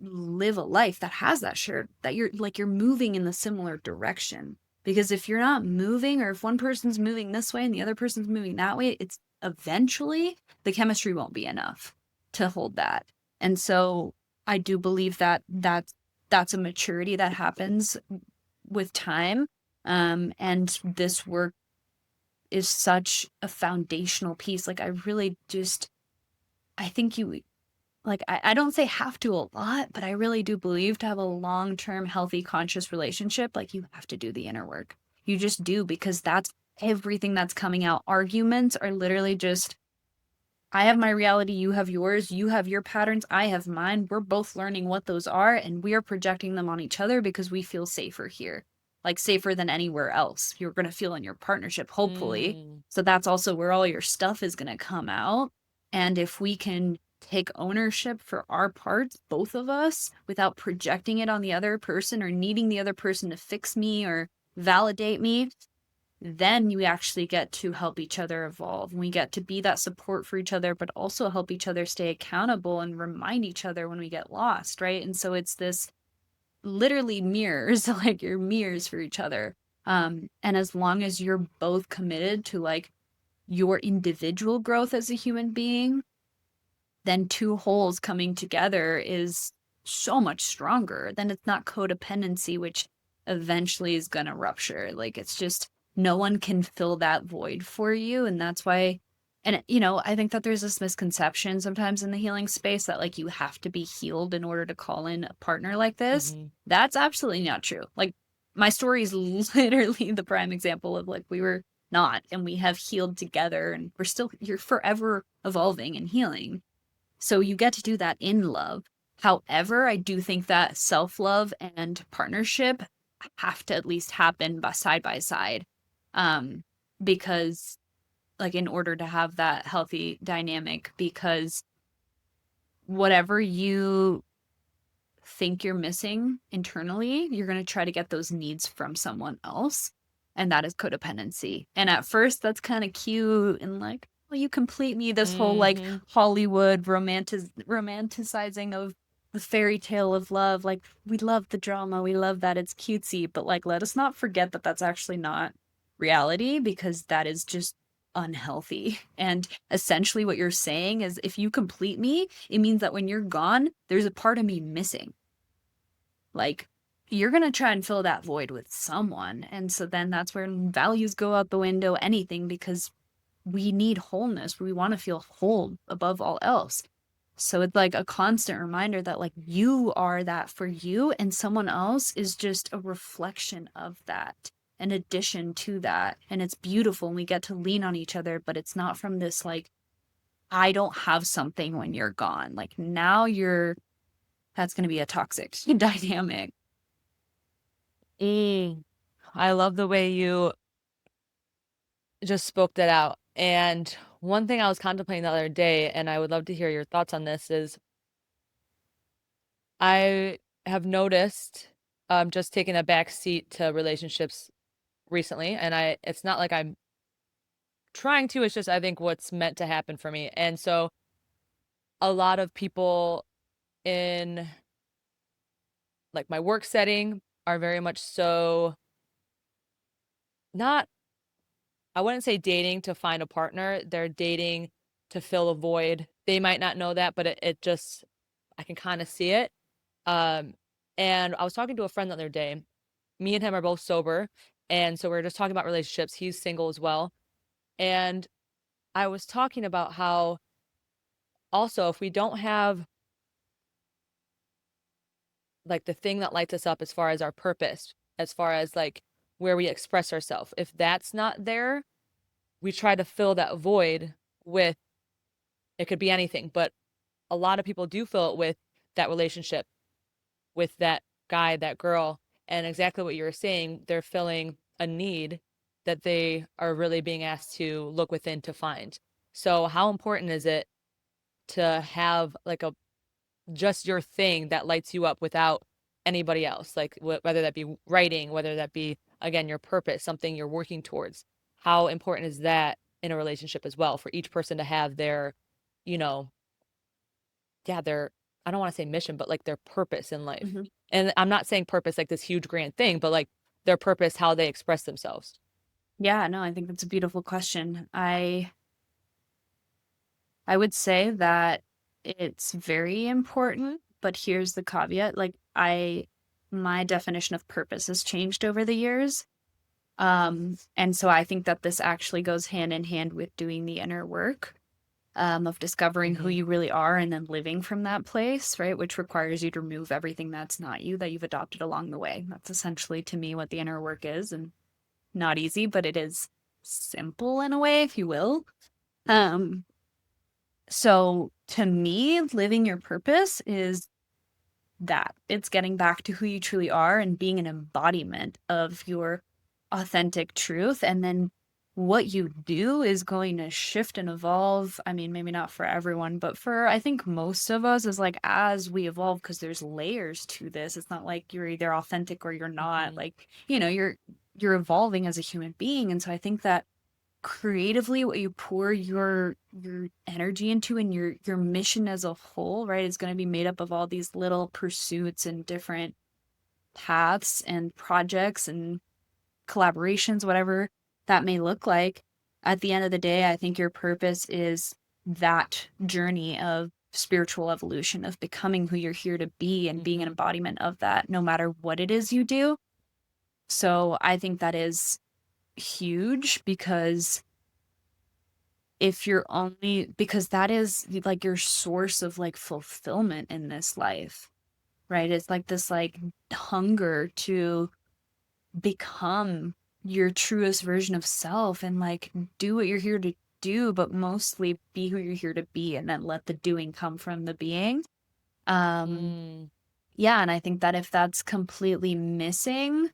live a life that has that shared, that you're moving in the similar direction. Because if you're not moving, or if one person's moving this way and the other person's moving that way, it's eventually the chemistry won't be enough to hold that. And so I do believe that that's a maturity that happens with time. And this work is such a foundational piece. Like I really just, I think you, like I don't say have to a lot, but I really do believe to have a long-term healthy conscious relationship, like you have to do the inner work. You just do, because that's everything that's coming out. Arguments are literally just, I have my reality, you have yours, you have your patterns, I have mine. We're both learning what those are and we are projecting them on each other because we feel safer here. Like safer than anywhere else you're going to feel in your partnership, hopefully. Mm. So that's also where all your stuff is going to come out. And if we can take ownership for our parts, both of us, without projecting it on the other person or needing the other person to fix me or validate me, then you actually get to help each other evolve. And we get to be that support for each other, but also help each other stay accountable and remind each other when we get lost, right? And so it's this literally mirrors, like you're mirrors for each other. And as long as you're both committed to like your individual growth as a human being, then two wholes coming together is so much stronger. Then it's not codependency, which eventually is going to rupture. Like it's just no one can fill that void for you. And that's why, and you know, I think that there's this misconception sometimes in the healing space that like you have to be healed in order to call in a partner like this. That's absolutely not true. Like my story is literally the prime example of like we were not, and we have healed together, and you're forever evolving and healing. So you get to do that in love. However, I do think that self-love and partnership have to at least happen by side. Because like in order to have that healthy dynamic, because whatever you think you're missing internally, you're going to try to get those needs from someone else. And that is codependency. And at first that's kind of cute and like, well, you complete me, this whole like Hollywood romanticizing of the fairy tale of love. Like we love the drama, we love that it's cutesy, but like let us not forget that that's actually not reality, because that is just unhealthy. And essentially what you're saying is if you complete me, it means that when you're gone, there's a part of me missing. Like you're going to try and fill that void with someone. And so then that's where values go out the window, anything, because we need wholeness. We want to feel whole above all else. So it's like a constant reminder that like you are that for you, and someone else is just a reflection of that, an addition to that. And it's beautiful, and we get to lean on each other, but it's not from this like, I don't have something when you're gone. Like now that's going to be a toxic dynamic. I love the way you just spoke that out. And one thing I was contemplating the other day, and I would love to hear your thoughts on this, is I have noticed just taking a back seat to relationships recently, and it's not like I'm trying to, it's just I think what's meant to happen for me. And so a lot of people in like my work setting are very much so not, I wouldn't say dating to find a partner. They're dating to fill a void. They might not know that, but it just, I can kind of see it. Um, and I was talking to a friend the other day. Me and him are both sober. And so we are just talking about relationships. He's single as well. And I was talking about how also if we don't have like the thing that lights us up as far as our purpose, as far as like where we express ourselves, if that's not there, we try to fill that void with, it could be anything, but a lot of people do fill it with that relationship, with that guy, that girl. And exactly what you were saying, they're filling a need that they are really being asked to look within to find. So how important is it to have like a just your thing that lights you up without anybody else, like whether that be writing, whether that be again your purpose, something you're working towards? How important is that in a relationship as well, for each person to have their, you know, yeah, their, I don't want to say mission, but like their purpose in life. And I'm not saying purpose like this huge grand thing, but like their purpose, how they express themselves. Yeah, no, I think that's a beautiful question. I would say that it's very important, but here's the caveat. Like my definition of purpose has changed over the years. And so I think that this actually goes hand in hand with doing the inner work, of discovering who you really are and then living from that place, right? Which requires you to remove everything that's not you, that you've adopted along the way. That's essentially to me what the inner work is, and not easy, but it is simple in a way, if you will. So to me, living your purpose is that it's getting back to who you truly are and being an embodiment of your authentic truth. And then what you do is going to shift and evolve. I mean, maybe not for everyone, but for, I think most of us, is like as we evolve, because there's layers to this. It's not like you're either authentic or you're not. Like, you know, you're evolving as a human being. And so I think that creatively what you pour your energy into and your mission as a whole, right, is going to be made up of all these little pursuits and different paths and projects and collaborations, whatever that may look like. At the end of the day, I think your purpose is that journey of spiritual evolution, of becoming who you're here to be and being an Mm-hmm. embodiment of that, no matter what it is you do. So I think that is huge, because if you're only, because that is like your source of like fulfillment in this life, right? It's like this like hunger to become your truest version of self and like do what you're here to do, but mostly be who you're here to be, and then let the doing come from the being. Um, Mm, yeah, and I think that if that's completely missing,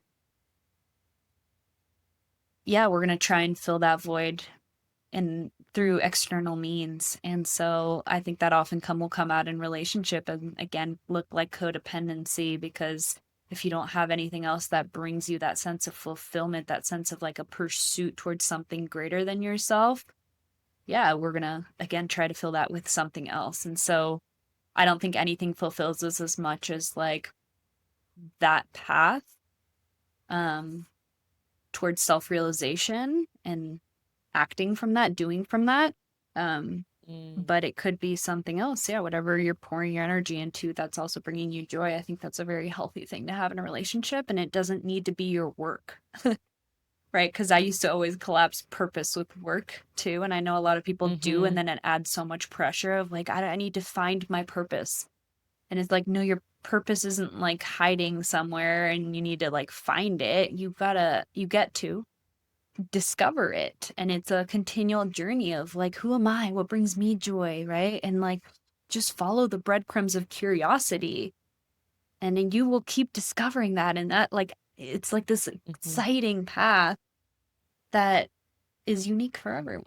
yeah, we're gonna try and fill that void and through external means. And so I think that often will come out in relationship and again look like codependency, because if you don't have anything else that brings you that sense of fulfillment, that sense of like a pursuit towards something greater than yourself, yeah, we're gonna again try to fill that with something else. And so I don't think anything fulfills us as much as like that path um towards self-realization and acting from that, doing from that. Um, mm. but it could be something else. Yeah, whatever you're pouring your energy into, that's also bringing you joy. I think that's a very healthy thing to have in a relationship, and it doesn't need to be your work, right? Because I used to always collapse purpose with work too. And I know a lot of people do. And Mm-hmm. then it adds so much pressure of like, I need to find my purpose. And it's like, no, your purpose isn't like hiding somewhere and you need to like find it. You get to discover it, and it's a continual journey of like, who am I, what brings me joy, right? And like just follow the breadcrumbs of curiosity, and then you will keep discovering that. And that like it's like this Mm-hmm. exciting path that is unique for everyone.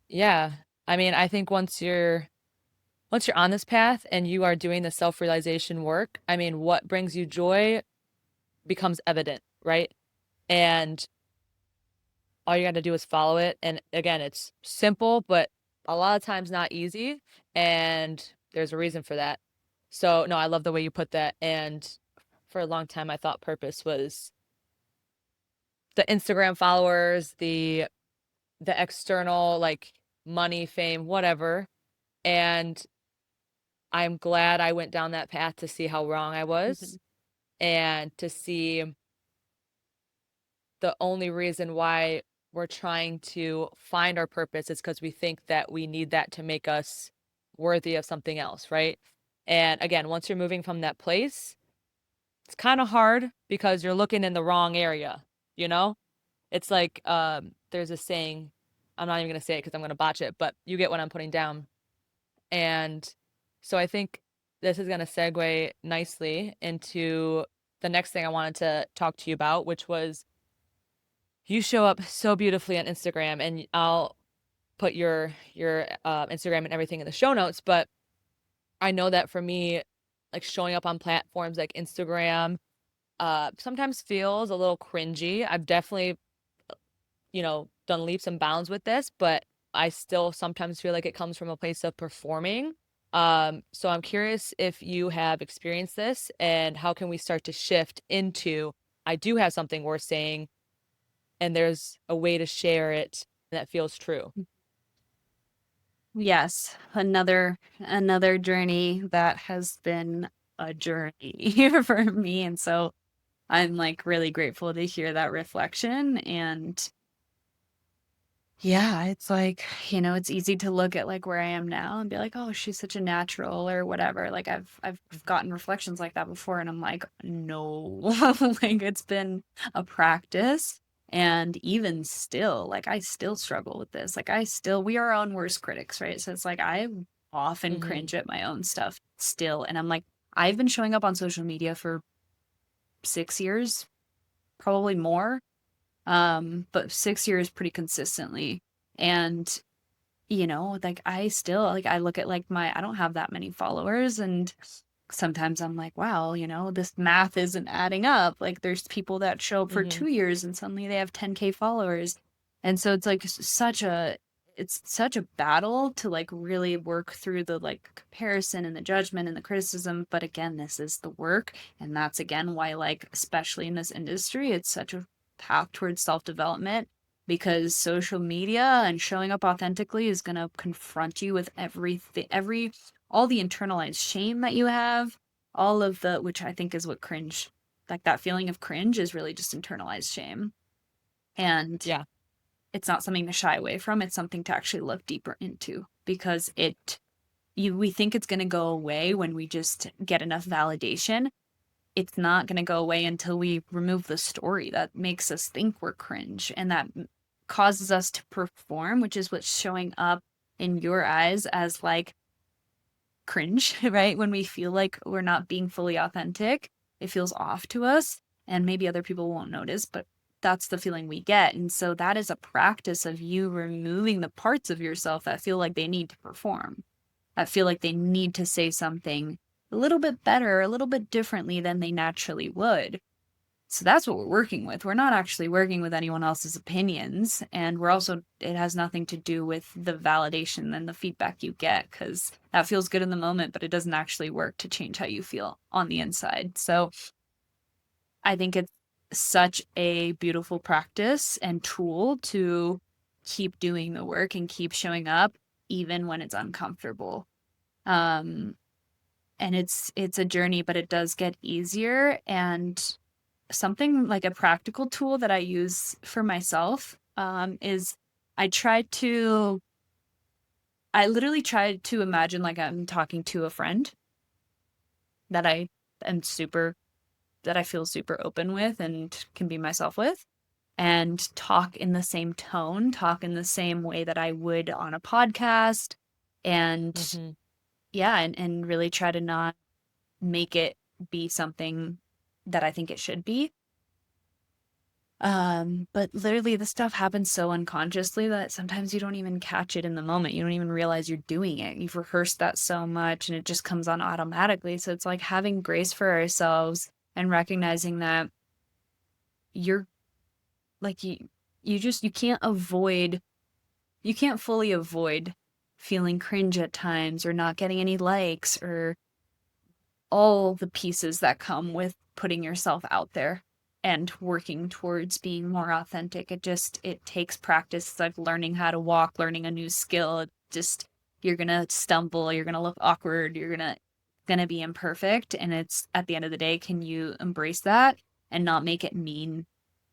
Yeah. I mean, I think once you're on this path and you are doing the self-realization work, I mean, what brings you joy becomes evident, right? And all you got to do is follow it. And again, it's simple, but a lot of times not easy. And there's a reason for that. So, no, I love the way you put that. And for a long time, I thought purpose was the Instagram followers, the external like money, fame, whatever. And I'm glad I went down that path to see how wrong I was Mhm. and to see the only reason why we're trying to find our purpose is because we think that we need that to make us worthy of something else, right? And again, once you're moving from that place, it's kind of hard because you're looking in the wrong area, you know? It's like there's a saying, I'm not even gonna say it because I'm gonna botch it, but you get what I'm putting down. And so I think this is gonna segue nicely into the next thing I wanted to talk to you about, which was you show up so beautifully on Instagram, and I'll put your Instagram and everything in the show notes, but I know that for me, like showing up on platforms like Instagram, sometimes feels a little cringy. I've definitely, done leaps and bounds with this, but I still sometimes feel like it comes from a place of performing. So I'm curious if you have experienced this and how can we start to shift into I do have something worth saying and there's a way to share it that feels true. Yes, another journey that has been a journey for me. And so I'm like really grateful to hear that reflection. And yeah, it's like, it's easy to look at like where I am now and be like, "Oh, she's such a natural," or whatever. Like I've gotten reflections like that before, and I'm like, "No." Like it's been a practice, and even still, like I still struggle with this. Like we are our own worst critics, right? So it's like I often Mhm. cringe at my own stuff still, and I'm like, I've been showing up on social media for 6 years, probably more, but 6 years pretty consistently. And, like I still like I look at like I don't have that many followers, and sometimes I'm like, wow, this math isn't adding up. Like there's people that show up for Mhm. 2 years and suddenly they have 10K followers. And so it's like it's such a battle to like really work through the like comparison and the judgment and the criticism. But again, this is the work. And that's again why, like, especially in this industry, it's such a path towards self-development, because social media and showing up authentically is going to confront you with everything, all the internalized shame that you have, all of the, which I think is what cringe, like that feeling of cringe is really just internalized shame. And Yeah. it's not something to shy away from. It's something to actually look deeper into, because we think it's going to go away when we just get enough validation. It's not going to go away until we remove the story that makes us think we're cringe and that causes us to perform, which is what's showing up in your eyes as like cringe, right? When we feel like we're not being fully authentic, it feels off to us, and maybe other people won't notice, but that's the feeling we get. And so that is a practice of you removing the parts of yourself that feel like they need to perform, that feel like they need to say something a little bit better, a little bit differently than they naturally would. So that's what we're working with. We're not actually working with anyone else's opinions. And it has nothing to do with the validation and the feedback you get, because that feels good in the moment, but it doesn't actually work to change how you feel on the inside. So I think it's such a beautiful practice and tool to keep doing the work and keep showing up, even when it's uncomfortable. Um, and it's a journey, but it does get easier. And something like a practical tool that I use for myself is I try to, I literally try to imagine like I'm talking to a friend that I am super, that I feel super open with and can be myself with, and talk in the same tone, talk in the same way that I would on a podcast. And Mhm. yeah, and really try to not make it be something that I think it should be. But literally this stuff happens so unconsciously that sometimes you don't even catch it in the moment. You don't even realize you're doing it. You've rehearsed that so much and it just comes on automatically. So it's like having grace for ourselves and recognizing that you're like you can't fully avoid feeling cringe at times or not getting any likes or all the pieces that come with putting yourself out there and working towards being more authentic. It takes practice. It's like learning how to walk, learning a new skill. It just, you're going to stumble, you're going to look awkward, you're going to be imperfect, and it's at the end of the day, can you embrace that and not make it mean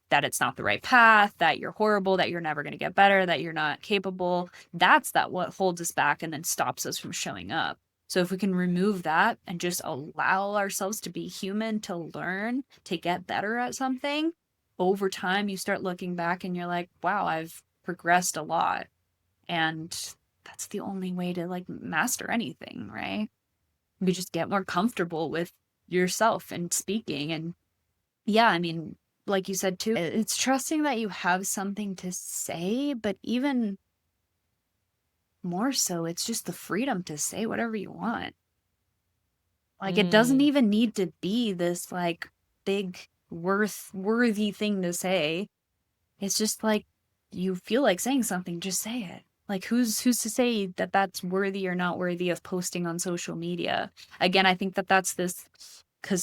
that it's not the right path, that you're horrible, that you're never going to get better, that you're not capable? That what holds us back and then stops us from showing up. So if we can remove that and just allow ourselves to be human, to learn, to get better at something, over time you start looking back and you're like, wow, I've progressed a lot. And that's the only way to like master anything, right? You just get more comfortable with yourself and speaking. And yeah, I mean, like you said too, it's trusting that you have something to say, but even more so, it's just the freedom to say whatever you want. Like it doesn't Mm. even need to be this like big worthy thing to say. It's just like you feel like saying something, just say it. Like who's to say that that's worthy or not worthy of posting on social media? Again, I think that that's this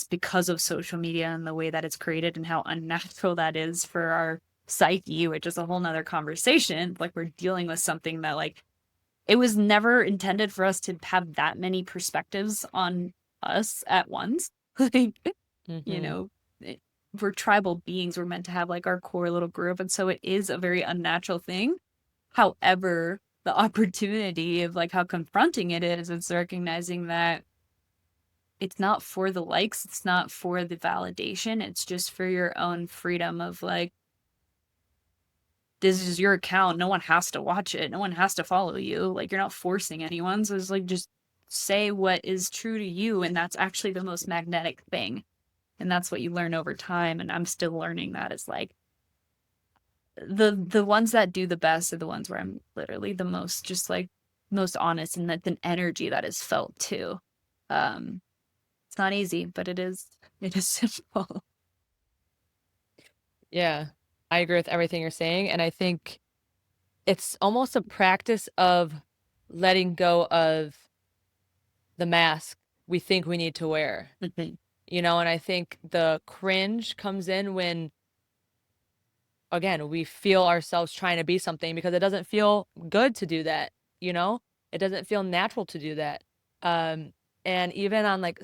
because of social media and the way that it's created and how unnatural that is for our psyche, which is a whole nother conversation. Like we're dealing with something that like it was never intended for us to have that many perspectives on us at once. Like, you Mhm. know, it, we're tribal beings. We're meant to have like our core little group. And so it is a very unnatural thing. However, the opportunity of like how confronting it is, it's recognizing that it's not for the likes, it's not for the validation, it's just for your own freedom of like, this is your account. No one has to watch it. No one has to follow you. Like you're not forcing anyone. So it's like just say what is true to you. And that's actually the most magnetic thing. And that's what you learn over time. And I'm still learning that is like the ones that do the best are the ones where I'm literally the most just like most honest, and that the energy that is felt too. Um It's not easy, but it is simple. Yeah, I agree with everything you're saying. And I think it's almost a practice of letting go of the mask we think we need to wear, Mhm. and I think the cringe comes in when, again, we feel ourselves trying to be something because it doesn't feel good to do that, you know? It doesn't feel natural to do that. Um, and even on like,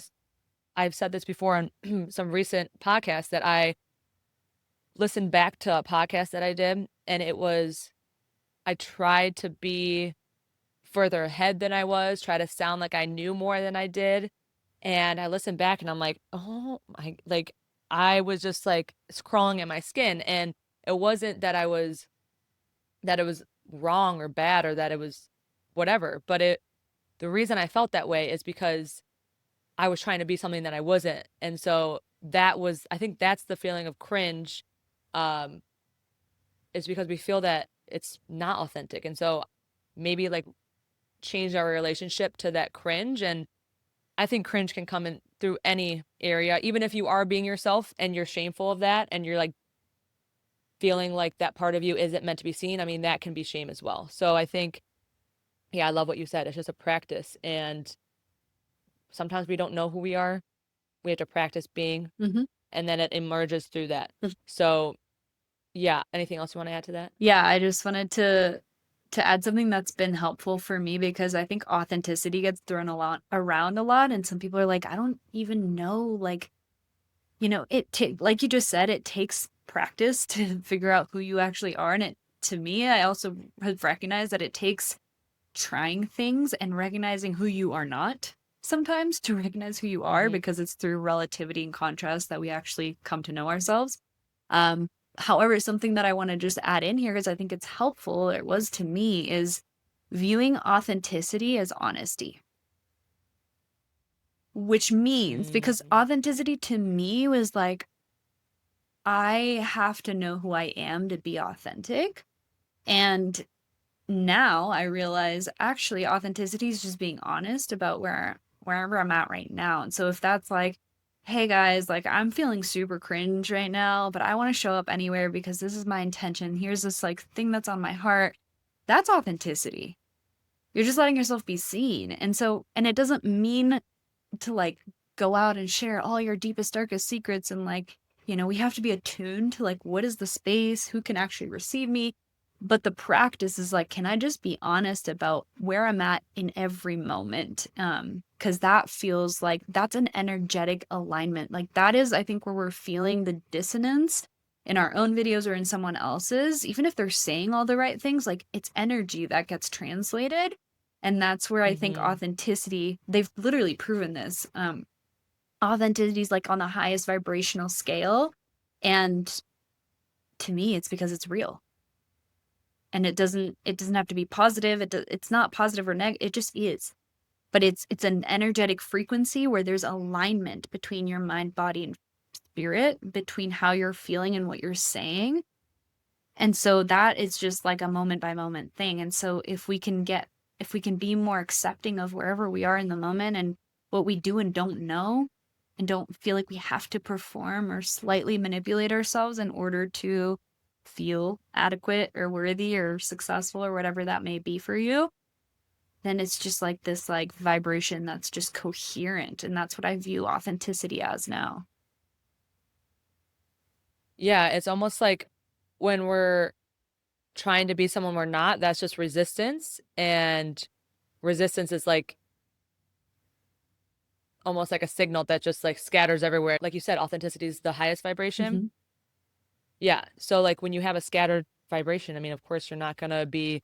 I've said this before on some recent podcasts that I listened back to a podcast that I did, and I tried to be further ahead than I was, try to sound like I knew more than I did. And I listened back and I'm like, oh my, like, I was just like, it's crawling in my skin. And it wasn't that it was wrong or bad or that it was whatever. But the reason I felt that way is because I was trying to be something that I wasn't. And so I think that's the feeling of cringe, um, is because we feel that it's not authentic. And so maybe like change our relationship to that cringe. And I think cringe can come in through any area, even if you are being yourself and you're shameful of that and you're like feeling like that part of you isn't meant to be seen. I mean, that can be shame as well. So I think, yeah, I love what you said. It's just a practice. And sometimes we don't know who we are. We have to practice being, Mhm. and then it emerges through that. Mhm. So, yeah. Anything else you want to add to that? Yeah, I just wanted to add something that's been helpful for me because I think authenticity gets thrown a lot around a lot, and some people are like, I don't even know, like, like you just said, it takes practice to figure out who you actually are. And to me, I also have recognized that it takes trying things and recognizing who you are not sometimes to recognize who you are, Mm-hmm. because it's through relativity and contrast that we actually come to know ourselves. Um, However, something that I want to just add in here, because I think it's helpful, it was to me, is viewing authenticity as honesty. Which means, because Mm-hmm. authenticity to me was like, I have to know who I am to be authentic. And now I realize actually authenticity is just being honest about wherever I'm at right now. And so if that's like, hey guys, like I'm feeling super cringe right now, but I want to show up anywhere because this is my intention. Here's this like thing that's on my heart. That's authenticity. You're just letting yourself be seen. And so, and it doesn't mean to like go out and share all your deepest, darkest secrets and like, we have to be attuned to like, what is the space? Who can actually receive me? But the practice is like, can I just be honest about where I'm at in every moment? Because that feels like that's an energetic alignment. Like that is, I think, where we're feeling the dissonance in our own videos or in someone else's, even if they're saying all the right things, like it's energy that gets translated. And that's where I think Mm-hmm. authenticity, they've literally proven this. Authenticity is like on the highest vibrational scale. And to me, it's because it's real. And it doesn't have to be positive. It's not positive or negative. It just is. But it's an energetic frequency where there's alignment between your mind, body, and spirit, between how you're feeling and what you're saying. And so that is just like a moment by moment thing. And so if we can be more accepting of wherever we are in the moment and what we do and don't know, and don't feel like we have to perform or slightly manipulate ourselves in order to feel adequate or worthy or successful or whatever that may be for you, then it's just like this like vibration that's just coherent. And that's what I view authenticity as now. Yeah, it's almost like when we're trying to be someone we're not, that's just resistance. And resistance is like almost like a signal that just like scatters everywhere. Like you said, authenticity is the highest vibration. Mm-hmm. Yeah. So like when you have a scattered vibration, I mean, of course, you're not going to be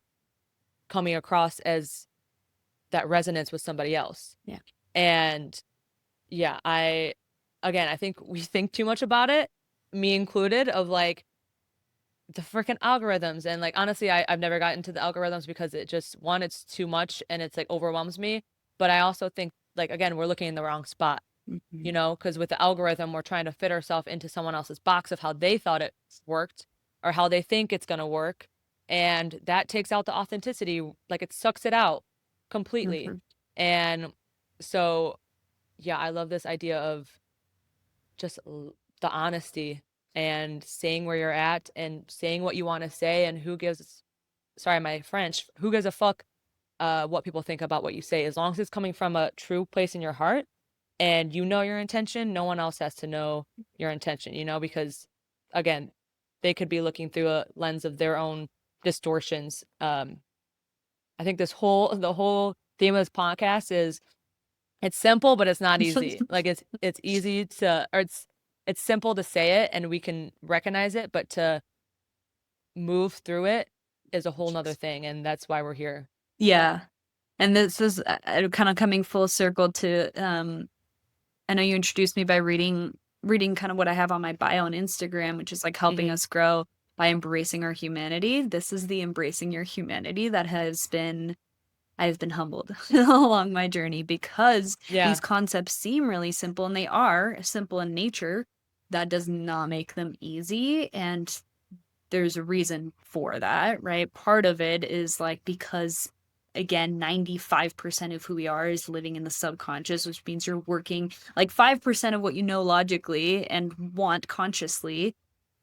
coming across as that resonance with somebody else. Yeah. And yeah, again, I think we think too much about it, me included, of like the freaking algorithms. And like, honestly, I've never gotten into the algorithms because it just, one, it's too much and it's like overwhelms me. But I also think like, again, we're looking in the wrong spot, Mm-hmm. because with the algorithm, we're trying to fit ourselves into someone else's box of how they thought it worked or how they think it's going to work. And that takes out the authenticity, like it sucks it out completely. Mm-hmm. And so yeah, I love this idea of just the honesty and saying where you're at and saying what you want to say, and who gives, sorry, my French, who gives a fuck what people think about what you say, as long as it's coming from a true place in your heart and you know your intention. No one else has to know your intention, because again, they could be looking through a lens of their own distortions. I think the whole theme of this podcast is, it's simple, but it's not easy. Like it's easy to, or it's simple to say it and we can recognize it, but to move through it is a whole nother thing. And that's why we're here. Yeah. And this is kind of coming full circle to I know you introduced me by reading kind of what I have on my bio on Instagram, which is like helping Hmm. us grow by embracing our humanity. This is the embracing your humanity that I've been humbled along my journey, because these Yeah. concepts seem really simple, and they are simple in nature. That does not make them easy, and there's a reason for that, right? Part of it is like because again, 95% of who we are is living in the subconscious, which means you're working like 5% of what you know logically and want consciously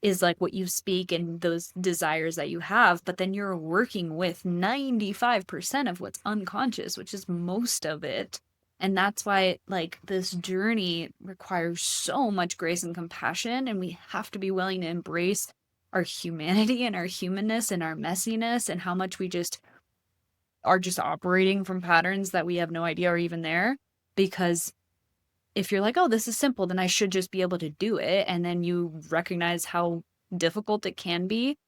is like what you speak and those desires that you have, but then you're working with 95% of what's unconscious, which is most of it. And that's why like this journey requires so much grace and compassion, and we have to be willing to embrace our humanity and our humanness and our messiness and how much we just are just operating from patterns that we have no idea are even there. Because if you're like, oh, this is simple, then I should just be able to do it. And then you recognize how difficult it can be,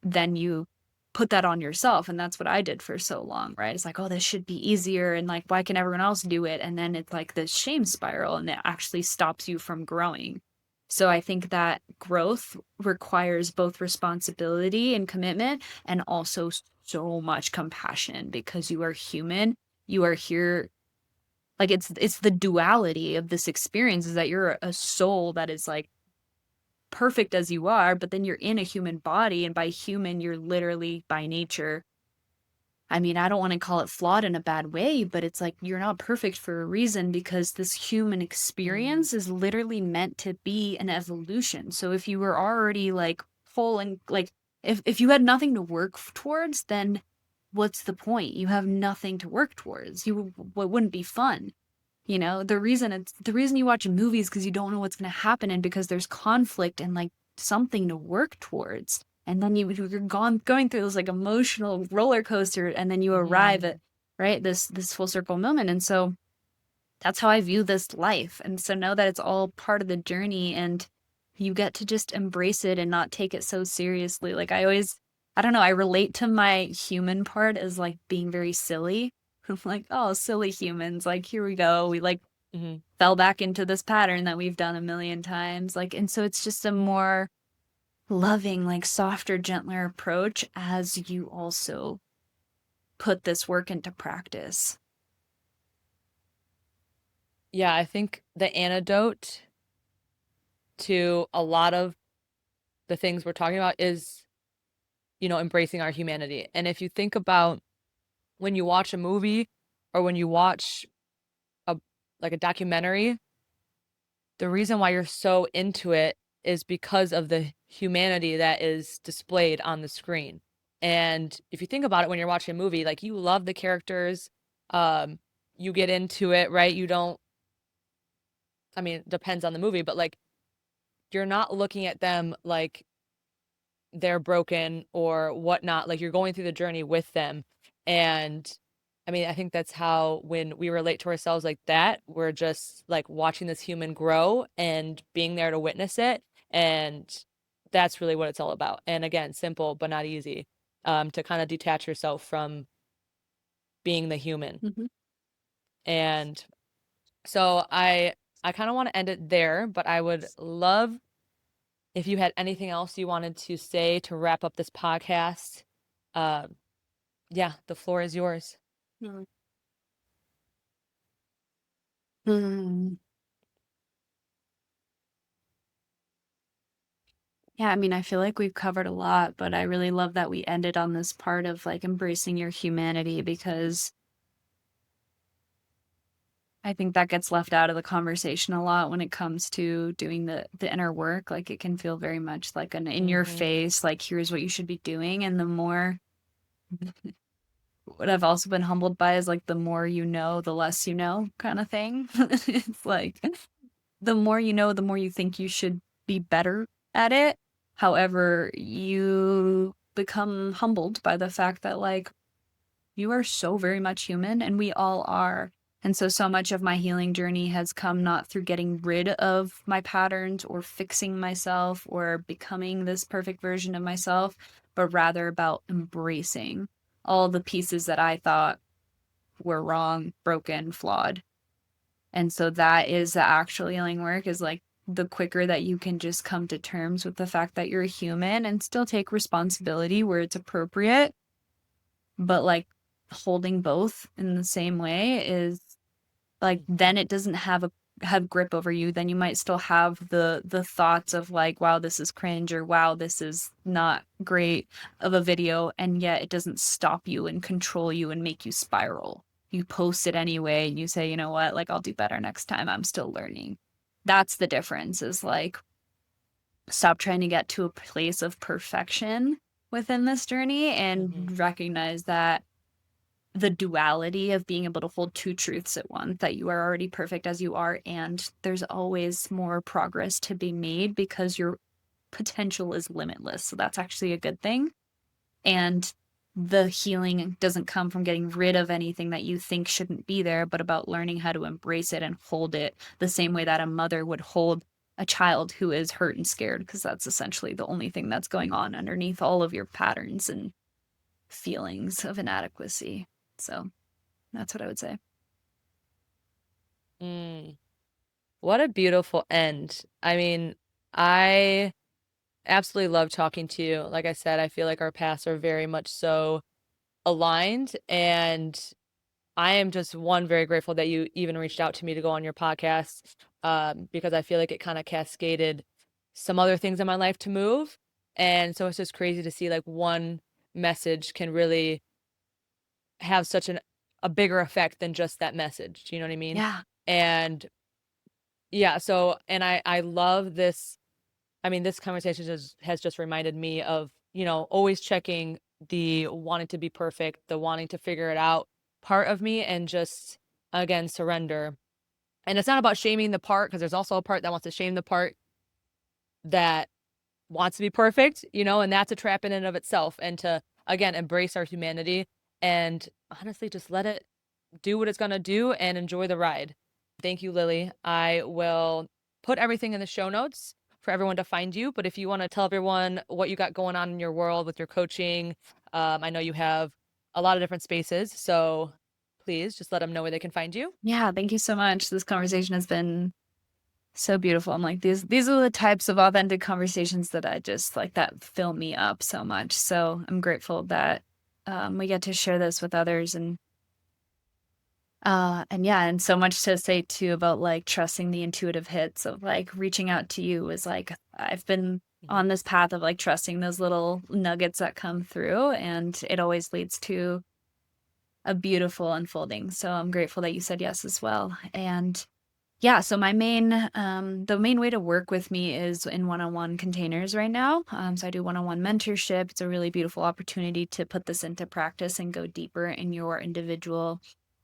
then you put that on yourself. And that's what I did for so long, right? It's like, oh, this should be easier. And like, why can everyone else do it? And then it's like this shame spiral, and it actually stops you from growing. So I think that growth requires both responsibility and commitment, and also so much compassion, because you are human. You are here, like it's the duality of this experience, is that you're a soul that is like perfect as you are, but then you're in a human body, and by human you're literally by nature, I mean, I don't want to call it flawed in a bad way, but it's like you're not perfect for a reason, because this human Hmm. experience is literally meant to be an evolution. So if you were already like full and like if you had nothing to work towards, then what's the point? You have nothing to work towards. It wouldn't be fun. You know, the reason you watch a movie is because you don't know what's going to happen, and because there's conflict and like something to work towards. And then you're going through this like emotional roller coaster, and then you arrive Hmm. at right this full circle moment. And so that's how I view this life. And so know that it's all part of the journey, and you get to just embrace it and not take it so seriously. Like I don't know, I relate to my human part as like being very silly. I'm like, oh, silly humans. Like, here we go. We like Hmm. fell back into this pattern that we've done a million times. Like, and so it's just a more loving, like softer, gentler approach as you also put this work into practice. Yeah, I think the antidote to a lot of the things we're talking about is, embracing our humanity. And if you think about when you watch a movie or when you watch a like a documentary, the reason why you're so into it is because of the humanity that is displayed on the screen. And if you think about it, when you're watching a movie, like you love the characters, um, you get into it, right? You don't, I mean, it depends on the movie, but like you're not looking at them like they're broken or whatnot. Like you're going through the journey with them. And I mean, I think that's how when we relate to ourselves like that, we're just like watching this human grow and being there to witness it. And that's really what it's all about. And again, simple but not easy, to kind of detach yourself from being the human. Mm-hmm. And so I kind of want to end it there, but I would love if you had anything else you wanted to say to wrap up this podcast. Uh, yeah, the floor is yours. Mm-hmm. Yeah, I mean, I feel like we've covered a lot, but I really love that we ended on this part of like embracing your humanity, because I think that gets left out of the conversation a lot when it comes to doing the inner work. Like, it can feel very much like an in your Mhm. face, like, here's what you should be doing. And the more, what I've also been humbled by is like, the more you know, the less you know kind of thing. It's like, the more you know, the more you think you should be better at it. However, you become humbled by the fact that, like, you are so very much human, and we all are. And so, so much of my healing journey has come not through getting rid of my patterns or fixing myself or becoming this perfect version of myself, but rather about embracing all the pieces that I thought were wrong, broken, flawed. And so that is the actual healing work, is like the quicker that you can just come to terms with the fact that you're a human and still take responsibility where it's appropriate, but like holding both in the same way is like, then it doesn't have grip over you. Then you might still have the thoughts of like, wow, this is cringe, or wow, this is not great of a video, and yet it doesn't stop you and control you and make you spiral. You post it anyway and you say, you know what, like, I'll do better next time. I'm still learning. That's the difference, is like, stop trying to get to a place of perfection within this journey Mhm. and recognize that the duality of being able to hold two truths at once, that you are already perfect as you are, and there's always more progress to be made because your potential is limitless. So that's actually a good thing. And the healing doesn't come from getting rid of anything that you think shouldn't be there, but about learning how to embrace it and hold it the same way that a mother would hold a child who is hurt and scared, because that's essentially the only thing that's going on underneath all of your patterns and feelings of inadequacy. So that's what I would say. Mm. What a beautiful end. I mean, I absolutely love talking to you. Like I said, I feel like our paths are very much so aligned, and I am just one very grateful that you even reached out to me to go on your podcast, because I feel like it kind of cascaded some other things in my life to move. And so it's just crazy to see like one message can really have such a bigger effect than just that message. Do you know what I mean? Yeah. And yeah, so and I love this. I mean, this conversation has just reminded me of, always checking the wanting to be perfect, the wanting to figure it out part of me, and just again surrender. And it's not about shaming the part, because there's also a part that wants to shame the part that wants to be perfect, and that's a trap in and of itself. And to again embrace our humanity and honestly just let it do what it's gonna do and enjoy the ride. Thank you, Lily. I will put everything in the show notes for everyone to find you. But if you want to tell everyone what you got going on in your world with your coaching, I know you have a lot of different spaces. So please just let them know where they can find you. Yeah, thank you so much. This conversation has been so beautiful. I'm like, these are the types of authentic conversations that I just like, that fill me up so much. So I'm grateful that we get to share this with others. And yeah, and so much to say too about like trusting the intuitive hits of like reaching out to you, is like, I've been Mhm. on this path of like trusting those little nuggets that come through, and it always leads to a beautiful unfolding. So I'm grateful that you said yes as well. And yeah, so the main way to work with me is in one-on-one containers right now. So I do one-on-one mentorship. It's a really beautiful opportunity to put this into practice and go deeper in your individual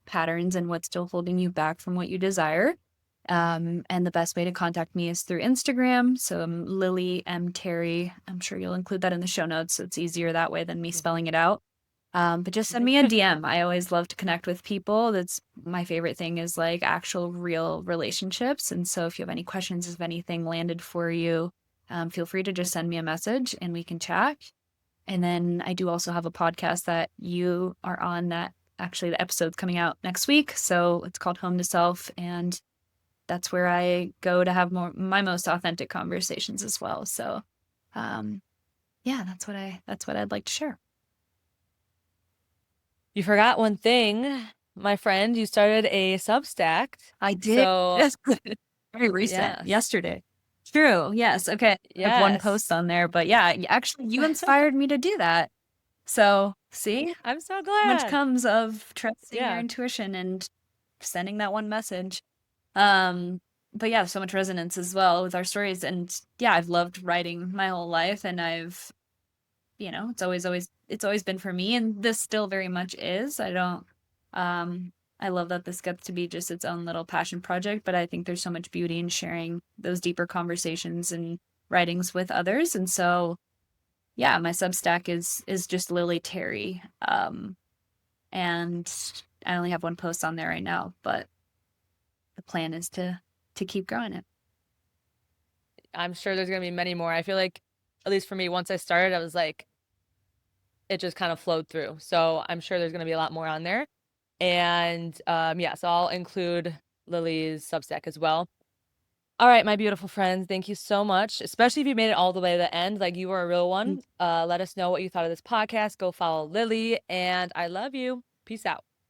patterns and what's still holding you back from what you desire. And the best way to contact me is through Instagram. So I'm Lily M. Terry. I'm sure you'll include that in the show notes. So it's easier that way than me Mhm. spelling it out. But just send me a DM. I always love to connect with people. That's my favorite thing, is like actual real relationships. And so if you have any questions, if anything landed for you, feel free to just send me a message and we can chat. And then I do also have a podcast that you are on, that actually the episode's coming out next week. So it's called Home to Self. And that's where I go to have my most authentic conversations as well. So um, yeah, that's what I'd like to share. You forgot one thing, my friend. You started a Substack. I did. So Yes. Very recent. yes, Yesterday. True. Yes. Okay. I have one yes. post on there, but yeah, actually, you inspired me to do that. So, see, I'm so much glad. comes of trusting your Yeah. intuition and sending that one message. But yeah, so much resonance as well with our stories. And yeah, I've loved writing my whole life, and I've, it's always been for me, and this still very much is. I love that this gets to be just its own little passion project, but I think there's so much beauty in sharing those deeper conversations and writings with others. And so, yeah, my Substack is just Lilly Terry. And I only have one post on there right now, but the plan is to keep growing it. I'm sure there's going to be many more. I feel like, at least for me, once I started, I was like, it just kind of flowed through. So I'm sure there's going to be a lot more on there. And yeah, so I'll include Lilly's Substack as well. All right, my beautiful friends, thank you so much, especially if you made it all the way to the end. Like, you were a real one. Let us know what you thought of this podcast. Go follow Lilly, and I love you. Peace out.